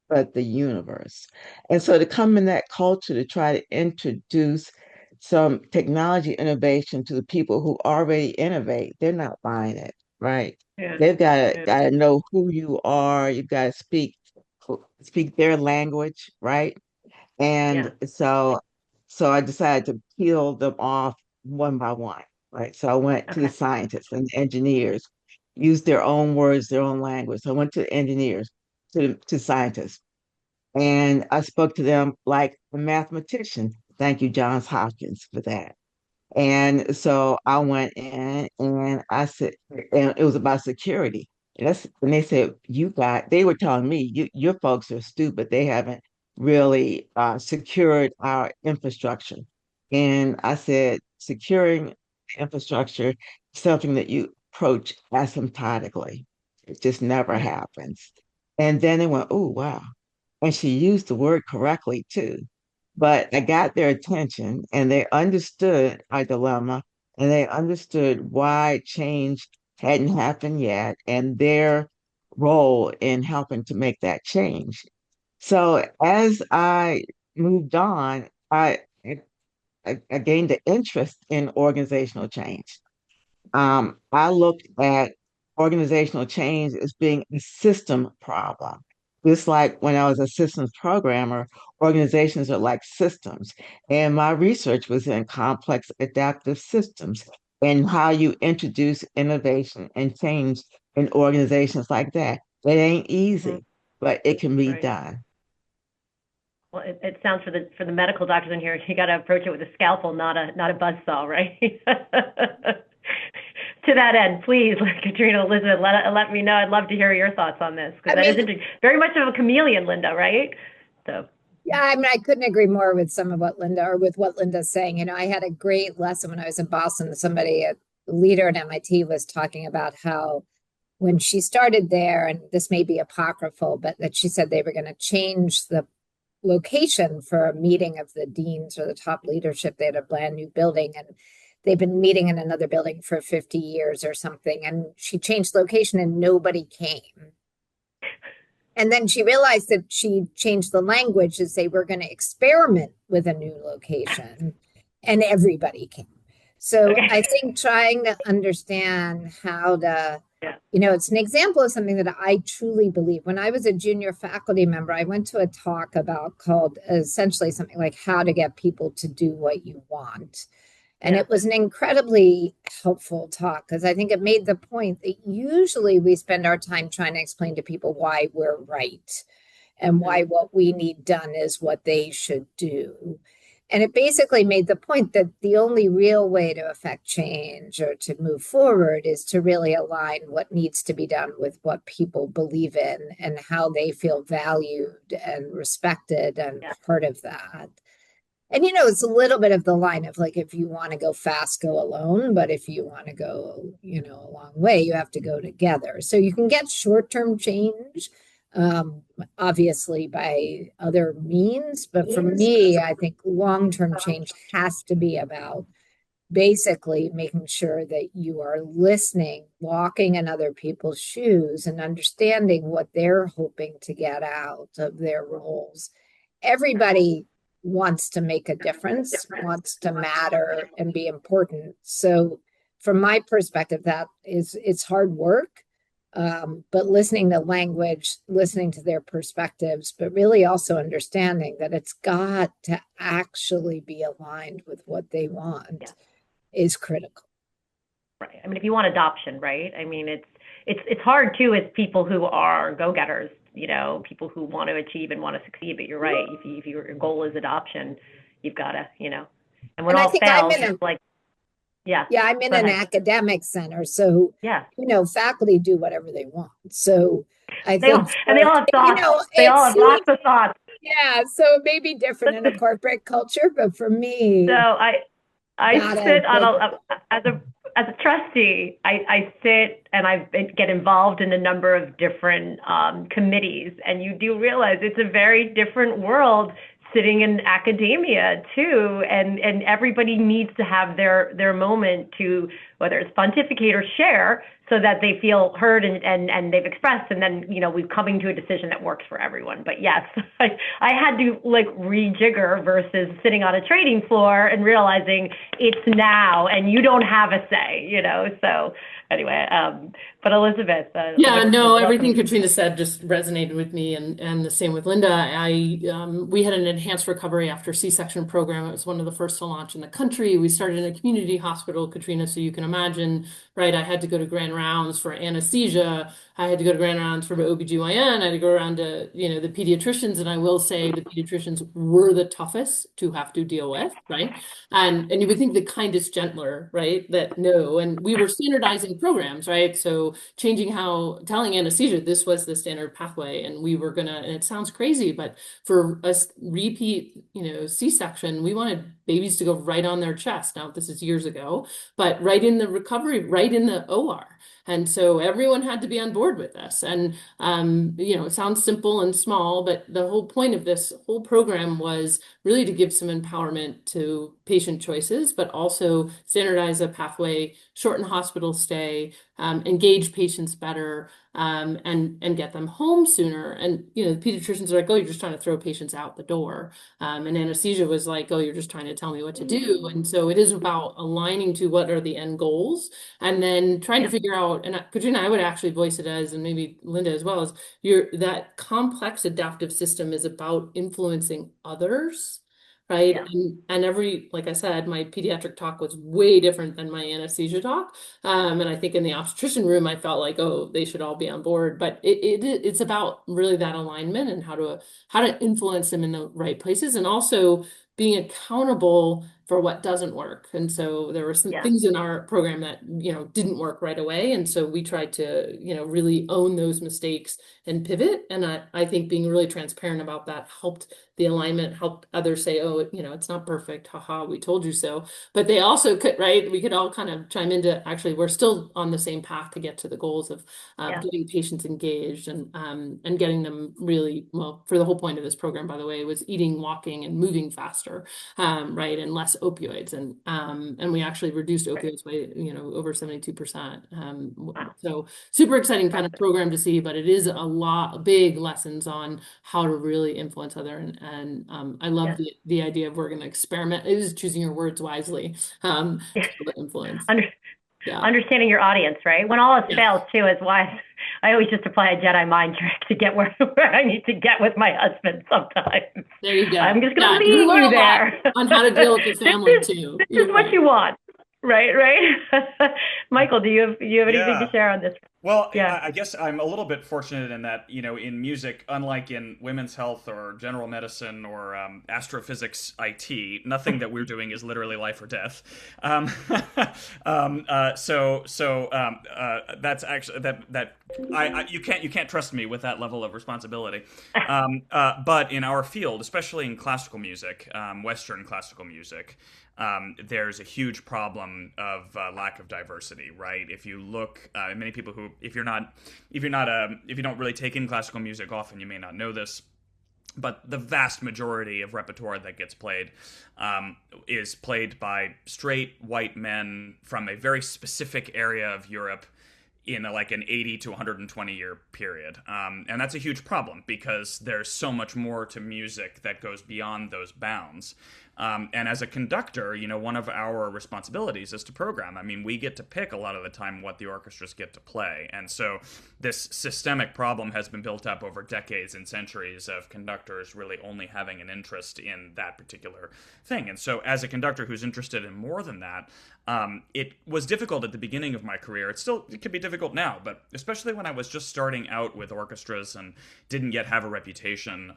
but the universe. And so to come in that culture to try to introduce some technology innovation to the people who already innovate, they're not buying it, right? Yeah. They've got to Yeah. got to know who you are. You've got to speak their language, right? Yeah. And so I decided to peel them off one by one, right? So I went to the Okay. scientists and engineers, used their own words, their own language. So I went to engineers, to scientists, and I spoke to them like a mathematician. Thank you, Johns Hopkins, for that. And so I went in and I said, and it was about security. And they said, they were telling me, your folks are stupid. They haven't really secured our infrastructure. And I said, securing infrastructure is something that you approach asymptotically. It just never Mm. happens. And then they went, "Oh, wow." And she used the word correctly too. But I got their attention and they understood our dilemma and they understood why change hadn't happened yet and their role in helping to make that change. So as I moved on, I gained an interest in organizational change. I looked at organizational change as being a system problem. Just like when I was a systems programmer, organizations are like systems. And my research was in complex adaptive systems and how you introduce innovation and change in organizations like that. It ain't Mhm. easy, but it can be Right. done. Well, it sounds for the medical doctors in here, you got to approach it with a scalpel, not a buzzsaw, right? To that end, please, Katrina, Elizabeth, let me know. I'd love to hear your thoughts on this because I that is mean, interesting. Very much of a chameleon, Linda, right? So, yeah, I mean, I couldn't agree more with some of what Linda or with what Linda's saying. I had a great lesson when I was in Boston. Somebody, a leader at MIT, was talking about how when she started there, and this may be apocryphal, but that she said they were going to change the location for a meeting of the deans or the top leadership. They had a brand new building and they've been meeting in another building for 50 years or something. And she changed location and nobody came. And then she realized that she changed the language to say we're going to experiment with a new location, and everybody came. So I okay. think trying to understand how to, Yeah. it's an example of something that I truly believe. When I was a junior faculty member, I went to a talk about called essentially something like how to get people to do what you want. And Yeah. it was an incredibly helpful talk because I think it made the point that usually we spend our time trying to explain to people why we're right and why Mm-hmm. what we need done is what they should do. And it basically made the point that the only real way to affect change or to move forward is to really align what needs to be done with what people believe in and how they feel valued and respected and Yeah. part of that. And it's a little bit of the line of like, if you want to go fast, go alone. But if you want to go, a long way, you have to go together. So you can get short term change. obviously by other means. But for me, I think long-term change has to be about basically making sure that you are listening, walking in other people's shoes, and understanding what they're hoping to get out of their roles. Everybody wants to make a difference, wants to matter and be important. So from my perspective, that is, it's hard work. But listening to language, listening to their perspectives, but really also understanding that it's got to actually be aligned with what they want is critical. Right. I mean, if you want adoption, right? I mean, it's hard too as people who are go-getters, people who want to achieve and want to succeed. But you're right. If your goal is adoption, you've got to, and when all fails, it's like, yeah, I'm in an academic center, so faculty do whatever they want. So I think, and they all have thoughts. They all have lots of thoughts. Yeah, so it may be different in a corporate culture, but for me, so I sit on as a trustee. I sit and I get involved in a number of different committees, and you do realize it's a very different world sitting in academia too, and everybody needs to have their moment to, whether it's pontificate or share, so that they feel heard and they've expressed, and then we're coming to a decision that works for everyone. But yes, I had to rejigger versus sitting on a trading floor and realizing it's now and you don't have a say, so anyway, but Elizabeth. Everything Katrina said just resonated with me, and the same with Linda. We had an enhanced recovery after C-section program. It was one of the first to launch in the country. We started in a community hospital, Katrina, so you can imagine, right? I had to go to grand rounds for anesthesia. I had to go to grand rounds for OBGYN. I had to go around to, the pediatricians, and I will say the pediatricians were the toughest to have to deal with, right? And you would think the kindest, gentler, right? And we were standardizing programs, right? So telling anesthesia, this was the standard pathway, and we were and it sounds crazy, but for a repeat, C-section, we wanted babies to go right on their chest. Now, this is years ago, but right in the recovery, right in the OR. And so everyone had to be on board with this. And, it sounds simple and small, but the whole point of this whole program was really to give some empowerment to patient choices, but also standardize a pathway, shorten hospital stay, engage patients better, and get them home sooner. And, the pediatricians are like, oh, you're just trying to throw patients out the door. And anesthesia was like, oh, you're just trying to tell me what to do. And so it is about aligning to what are the end goals, and then trying to figure out, and Katrina, I would actually voice it as, and maybe Linda as well, as that complex adaptive system is about influencing others. Right. And like I said, my pediatric talk was way different than my anesthesia talk. And I think in the obstetrician room, I felt like, oh, they should all be on board. But it's about really that alignment and how to influence them in the right places, and also being accountable for what doesn't work. And so there were some things in our program that, didn't work right away. And so we tried to, really own those mistakes and pivot. And I think being really transparent about that helped the alignment, helped others say, oh, it's not perfect. Haha, we told you so. But they also could, right? We could all kind of chime into, actually, we're still on the same path to get to the goals of getting patients engaged and getting them really, well, for the whole point of this program, by the way, was eating, walking, and moving faster, right? And less opioids. And we actually reduced opioids by, over 72%. So super exciting kind of program to see, but it is big lessons on how to really influence other. And I love the idea of we're going to experiment. It is choosing your words wisely to influence. Understanding your audience, right? When all else fails, too, is why I always just apply a Jedi mind trick to get where I need to get with my husband sometimes. There you go. I'm just going to leave you there. On how to deal with the family, too. This is what you want. Right. Michael, do you have anything to share on this? Well, I guess I'm a little bit fortunate in that, in music, unlike in women's health or general medicine or astrophysics IT, nothing that we're doing is literally life or death. That's actually you can't trust me with that level of responsibility. But in our field, especially in classical music, Western classical music, there's a huge problem of lack of diversity, right? If you look, many people who if you don't really take in classical music often, you may not know this. But the vast majority of repertoire that gets played is played by straight white men from a very specific area of Europe in like an 80 to 120 year period. And that's a huge problem because there's so much more to music that goes beyond those bounds. And as a conductor, one of our responsibilities is to program. I mean, we get to pick a lot of the time what the orchestras get to play. And so this systemic problem has been built up over decades and centuries of conductors really only having an interest in that particular thing. And so as a conductor who's interested in more than that, it was difficult at the beginning of my career. It can be difficult now, but especially when I was just starting out with orchestras and didn't yet have a reputation,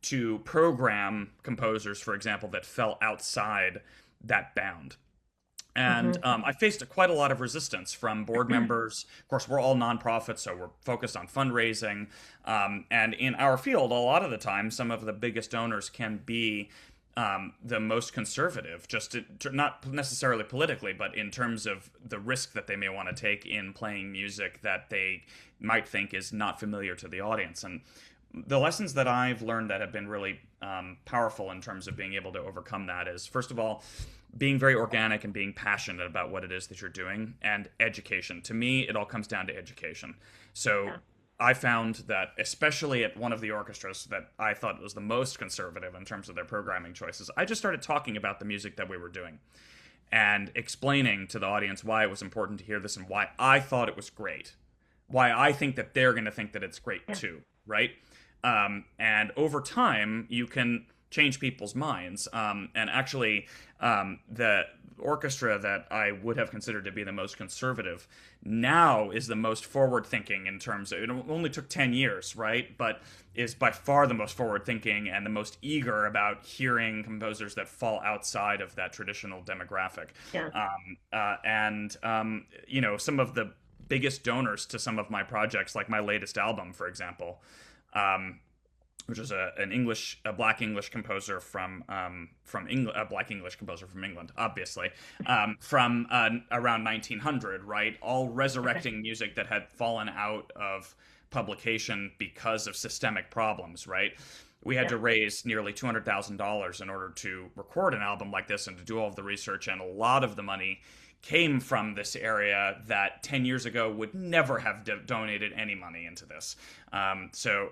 to program composers, for example, that fell outside that bound. And I faced quite a lot of resistance from board members. Of course, we're all nonprofits, so we're focused on fundraising. And in our field, a lot of the time, some of the biggest donors can be the most conservative, just not necessarily politically, but in terms of the risk that they may want to take in playing music that they might think is not familiar to the audience. And the lessons that I've learned that have been really powerful in terms of being able to overcome that is, first of all, being very organic and being passionate about what it is that you're doing, and education. To me, it all comes down to education. So I found that, especially at one of the orchestras that I thought was the most conservative in terms of their programming choices, I just started talking about the music that we were doing and explaining to the audience why it was important to hear this and why I thought it was great, why I think that they're going to think that it's great too, right? And over time, you can change people's minds. And actually, the orchestra that I would have considered to be the most conservative now is the most forward-thinking in terms of, it only took 10 years, right? But is by far the most forward-thinking and the most eager about hearing composers that fall outside of that traditional demographic. Some of the biggest donors to some of my projects, like my latest album, for example, which is a black English composer from England, a black English composer from England, obviously, from around 1900, right? All resurrecting music that had fallen out of publication because of systemic problems, right? We had to raise nearly $200,000 in order to record an album like this and to do all of the research, and a lot of the money came from this area that 10 years ago would never have donated any money into this. So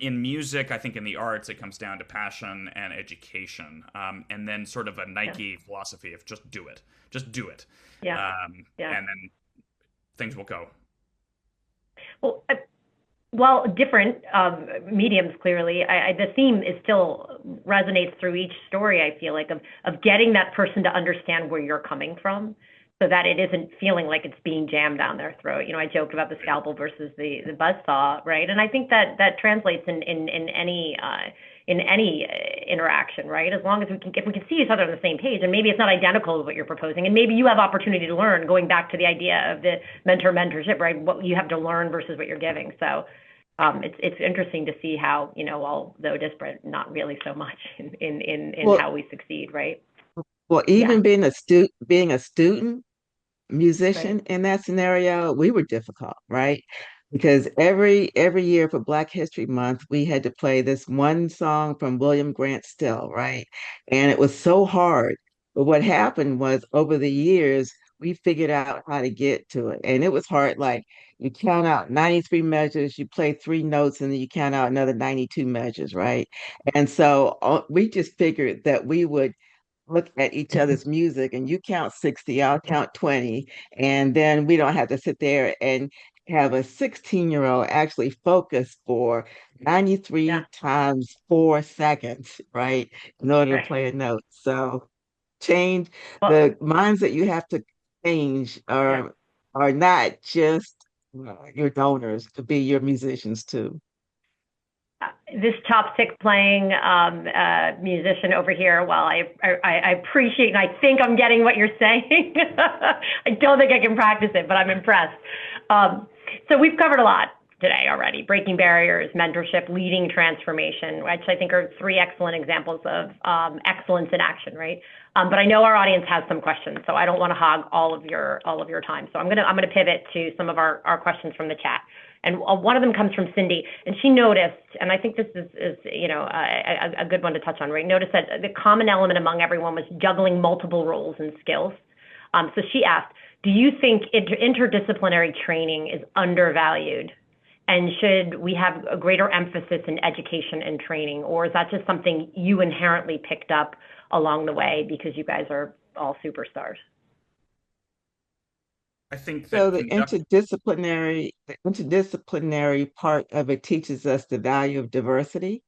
in music, I think in the arts, it comes down to passion and education, and then sort of a Nike philosophy of just do it. And then things will go. Well, different mediums, clearly. The theme is still resonates through each story, I feel like, of getting that person to understand where you're coming from, so that it isn't feeling like it's being jammed down their throat. I joked about the scalpel versus the buzzsaw, right? And I think that translates in any interaction, right? As long as if we can see each other on the same page, and maybe it's not identical to what you're proposing, and maybe you have opportunity to learn, going back to the idea of the mentorship, right? What you have to learn versus what you're giving. So it's interesting to see how, although disparate, not really so much in how we succeed, right? Well, even being a student musician in that scenario, we were difficult, right? Because every year for Black History Month, we had to play this one song from William Grant Still, right? And it was so hard. But what happened was, over the years, we figured out how to get to it. And it was hard. Like, you count out 93 measures, you play 3 notes, and then you count out another 92 measures, right? And so we just figured that we would look at each other's music, and you count 60, I'll count 20, and then we don't have to sit there and have a 16-year-old actually focus for 93 times 4 seconds, right, in order to play a note. So the minds that you have to change are not just your donors, to be your musicians too. This chopstick playing musician over here, while I appreciate and I think I'm getting what you're saying, I don't think I can practice it, but I'm impressed. So we've covered a lot. today already. Breaking barriers, mentorship, leading transformation, which I think are three excellent examples of excellence in action, right? But I know our audience has some questions, so I don't want to hog all of your time. So I'm gonna pivot to some of our questions from the chat. And one of them comes from Cindy, and she noticed, and I think this is a good one to touch on, right? Notice that the common element among everyone was juggling multiple roles and skills. So she asked, do you think interdisciplinary training is undervalued? And should we have a greater emphasis in education and training? Or is that just something you inherently picked up along the way because you guys are all superstars? I think So that the interdisciplinary part of it teaches us the value of diversity.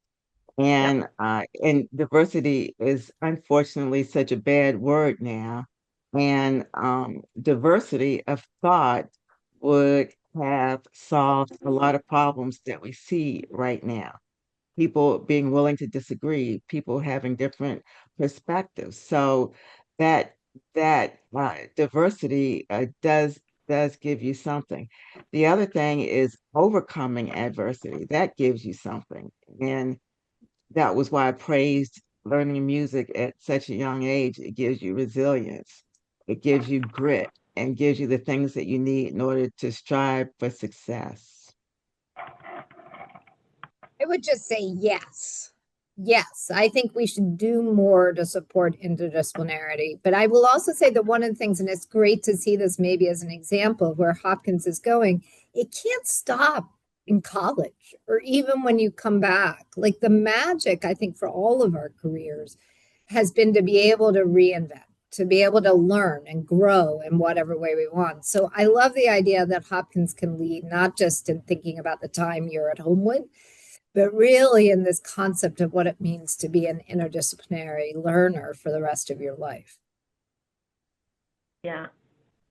Yep. And diversity is unfortunately such a bad word now. And diversity of thought would have solved a lot of problems that we see right now. People being willing to disagree, people having different perspectives. So that diversity does give you something. The other thing is overcoming adversity. That gives you something. And that was why I praised learning music at such a young age. It gives you resilience, it gives you grit, and gives you the things that you need in order to strive for success. I would just say yes. Yes, I think we should do more to support interdisciplinarity. But I will also say that one of the things, and it's great to see this maybe as an example of where Hopkins is going, it can't stop in college or even when you come back. Like the magic, I think, for all of our careers has been to be able to reinvent, to be able to learn and grow in whatever way we want. So I love the idea that Hopkins can lead, not just in thinking about the time you're at Homewood, but really in this concept of what it means to be an interdisciplinary learner for the rest of your life. Yeah.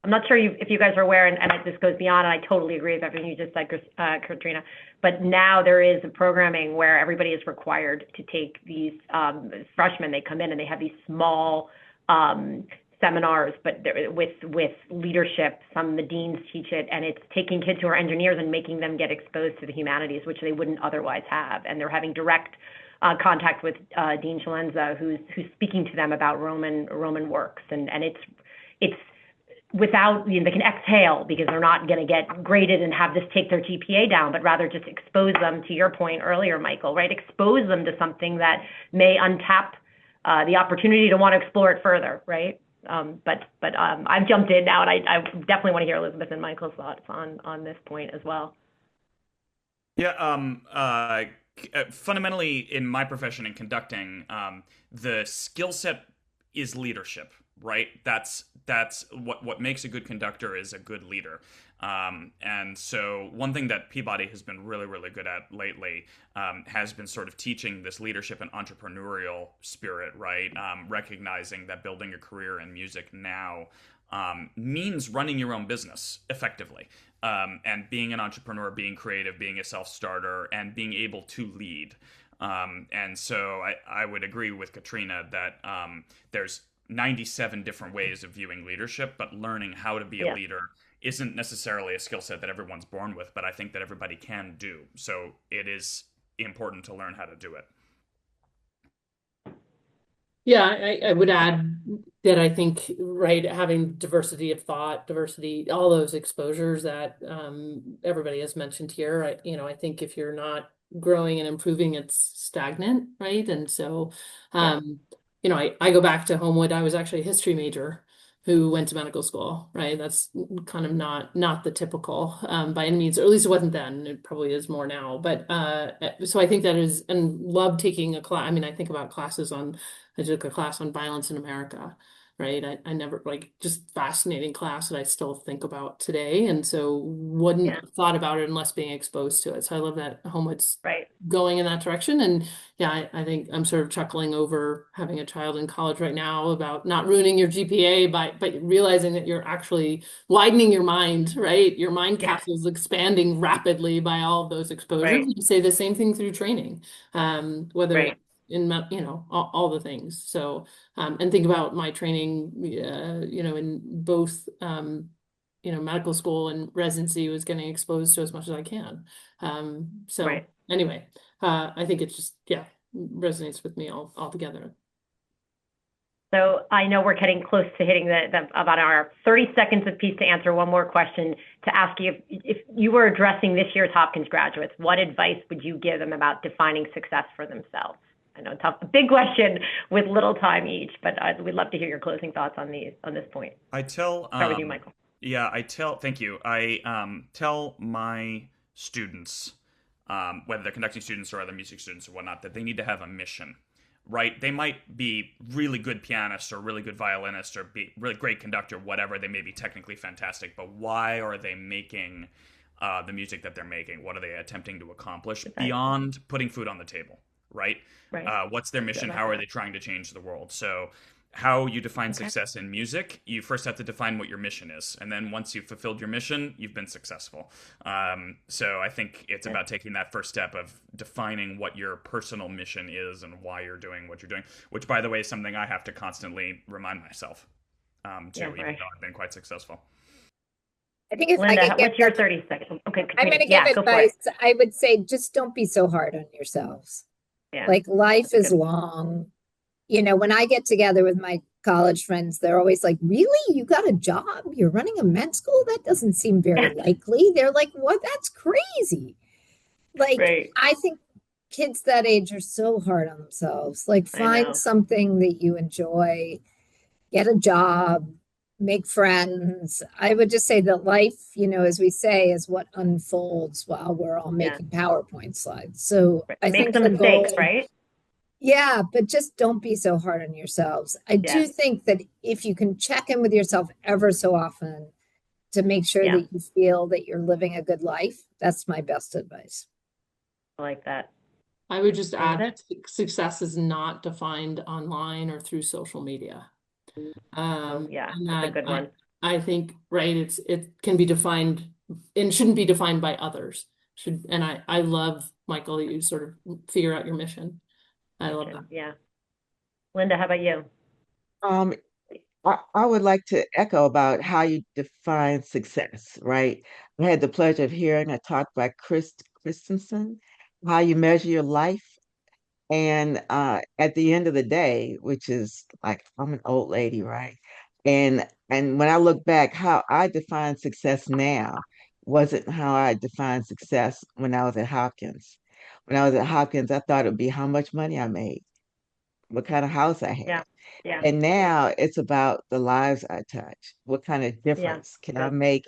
I'm not sure if you guys are aware, and this goes beyond, and I totally agree with everything you just said, Katrina, but now there is a programming where everybody is required to take these freshmen, they come in and they have these small seminars, but with leadership. Some of the deans teach it, and it's taking kids who are engineers and making them get exposed to the humanities, which they wouldn't otherwise have. And they're having direct contact with Dean Shalenza, who's speaking to them about Roman works, and it's without, they can exhale because they're not going to get graded and have this take their GPA down, but rather just expose them to your point earlier, Michael, right? Expose them to something that may untap the opportunity to want to explore it further, right? But I've jumped in now, and I definitely want to hear Elizabeth and Michael's thoughts on this point as well. Yeah, fundamentally in my profession in conducting, the skill set is leadership, right? That's what makes a good conductor is a good leader. And so one thing that Peabody has been really, really good at lately has been sort of teaching this leadership and entrepreneurial spirit, right? Recognizing that building a career in music now means running your own business effectively, and being an entrepreneur, being creative, being a self-starter, and being able to lead. And so I would agree with Katrina that there's 97 different ways of viewing leadership, but learning how to be a leader isn't necessarily a skill set that everyone's born with, but I think that everybody can do. So it is important to learn how to do it. Yeah, I would add that I think, right, having diversity of thought, diversity, all those exposures that everybody has mentioned here, I think if you're not growing and improving, it's stagnant, right? And so, I go back to Homewood. I was actually a history major who went to medical school, right? That's kind of not the typical by any means, or at least it wasn't then. It probably is more now. But so I think that is, and love taking a class. I mean, I think about I took a class on violence in America, right? I never, like, just fascinating class that I still think about today. And so wouldn't have thought about it unless being exposed to it. So I love that Homewood's going in that direction. And yeah, I think I'm sort of chuckling over having a child in college right now about not ruining your GPA by realizing that you're actually widening your mind, right? Your mind castle is expanding rapidly by all of those exposures. You say the same thing through training, whether it's in, all the things. So, and think about my training, in both medical school and residency was getting exposed to as much as I can. So Right. anyway, I think it's just, resonates with me altogether. So I know we're getting close to hitting about our 30 seconds apiece to answer one more question, to ask you if you were addressing this year's Hopkins graduates, what advice would you give them about defining success for themselves? I know, a big question with little time each, but we'd love to hear your closing thoughts on this point. I tell, Start with you, Michael. thank you. I tell my students, whether they're conducting students or other music students or whatnot, that they need to have a mission, right? They might be really good pianists or really good violinists or be really great conductor, whatever. They may be technically fantastic, but why are they making the music that they're making? What are they attempting to accomplish beyond putting food on the table, right? What's their mission? How are they trying to change the world? So how you define success in music, you first have to define what your mission is. And then once you've fulfilled your mission, you've been successful. So I think it's about taking that first step of defining what your personal mission is and why you're doing what you're doing, which, by the way, is something I have to constantly remind myself too, even though I've been quite successful. I think if Linda, I could give what's your 30 seconds? Okay, Katrina, I'm going to give advice. I would say just don't be so hard on yourselves. Like, life is long. When I get together with my college friends, they're always like, really? You got a job? You're running a med school? That doesn't seem very likely. They're like, what? That's crazy. Like, I think kids that age are so hard on themselves. Like, find something that you enjoy, get a job, make friends. I would just say that life, as we say, is what unfolds while we're all making PowerPoint slides. So I think some mistakes, right? Yeah, but just don't be so hard on yourselves. I do think that if you can check in with yourself ever so often to make sure that you feel that you're living a good life, that's my best advice. I like that. I would just add that success is not defined online or through social media. That's a good one. I think, it can be defined and shouldn't be defined by others. I love, Michael, that you sort of figure out your mission. I love that. Yeah. Linda, how about you? I would like to echo about how you define success, right? I had the pleasure of hearing a talk by Christensen, how you measure your life. And at the end of the day, which is like, I'm an old lady, right? And when I look back, how I define success now wasn't how I defined success when I was at Hopkins. When I was at Hopkins, I thought it would be how much money I made, what kind of house I had. And now it's about the lives I touch. What kind of difference can I make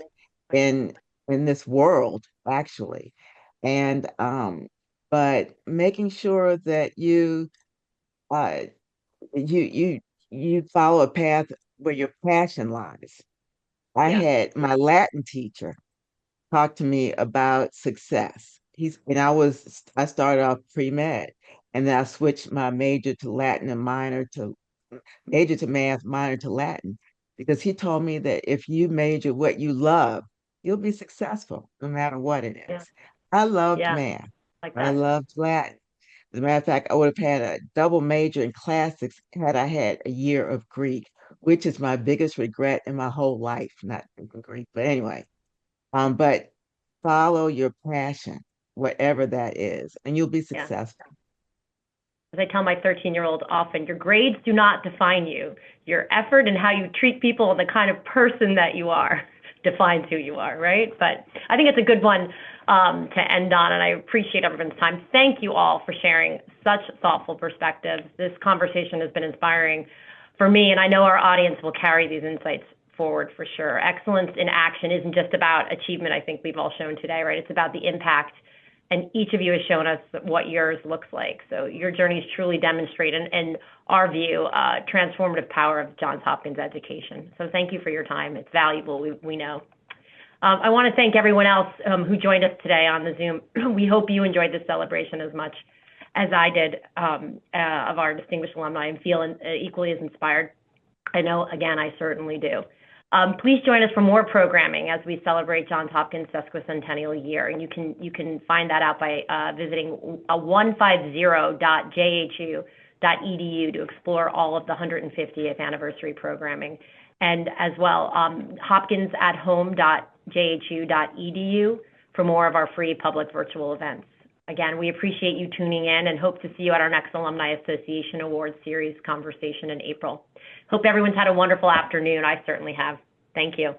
in this world, actually? And but making sure that uh you follow a path where your passion lies. I had my Latin teacher talk to me about success. I started off pre-med, and then I switched my major to Latin and major to math, minor to Latin, because he told me that if you major what you love, you'll be successful no matter what it is. I loved math. I loved Latin. As a matter of fact, I would have had a double major in classics had I had a year of Greek, which is my biggest regret in my whole life, not Greek. But anyway, but follow your passion, whatever that is, and you'll be successful. As I tell my 13-year-old often, your grades do not define you. Your effort and how you treat people and the kind of person that you are defines who you are, right? But I think it's a good one to end on, and I appreciate everyone's time. Thank you all for sharing such thoughtful perspectives. This conversation has been inspiring for me, and I know our audience will carry these insights forward for sure. Excellence in action isn't just about achievement, I think we've all shown today, right? It's about the impact, and each of you has shown us what yours looks like. So your journeys truly demonstrate, in our view, transformative power of Johns Hopkins education. So thank you for your time. It's valuable, we know. I want to thank everyone else who joined us today on the Zoom. We hope you enjoyed this celebration as much as I did of our distinguished alumni and feel equally as inspired. I know, again, I certainly do. Please join us for more programming as we celebrate Johns Hopkins Sesquicentennial year. And you can find that out by visiting 150.jhu to explore all of the 150th anniversary programming. And as well, hopkinsathome.jhu.edu for more of our free public virtual events. Again, we appreciate you tuning in and hope to see you at our next Alumni Association Awards Series conversation in April. Hope everyone's had a wonderful afternoon. I certainly have. Thank you.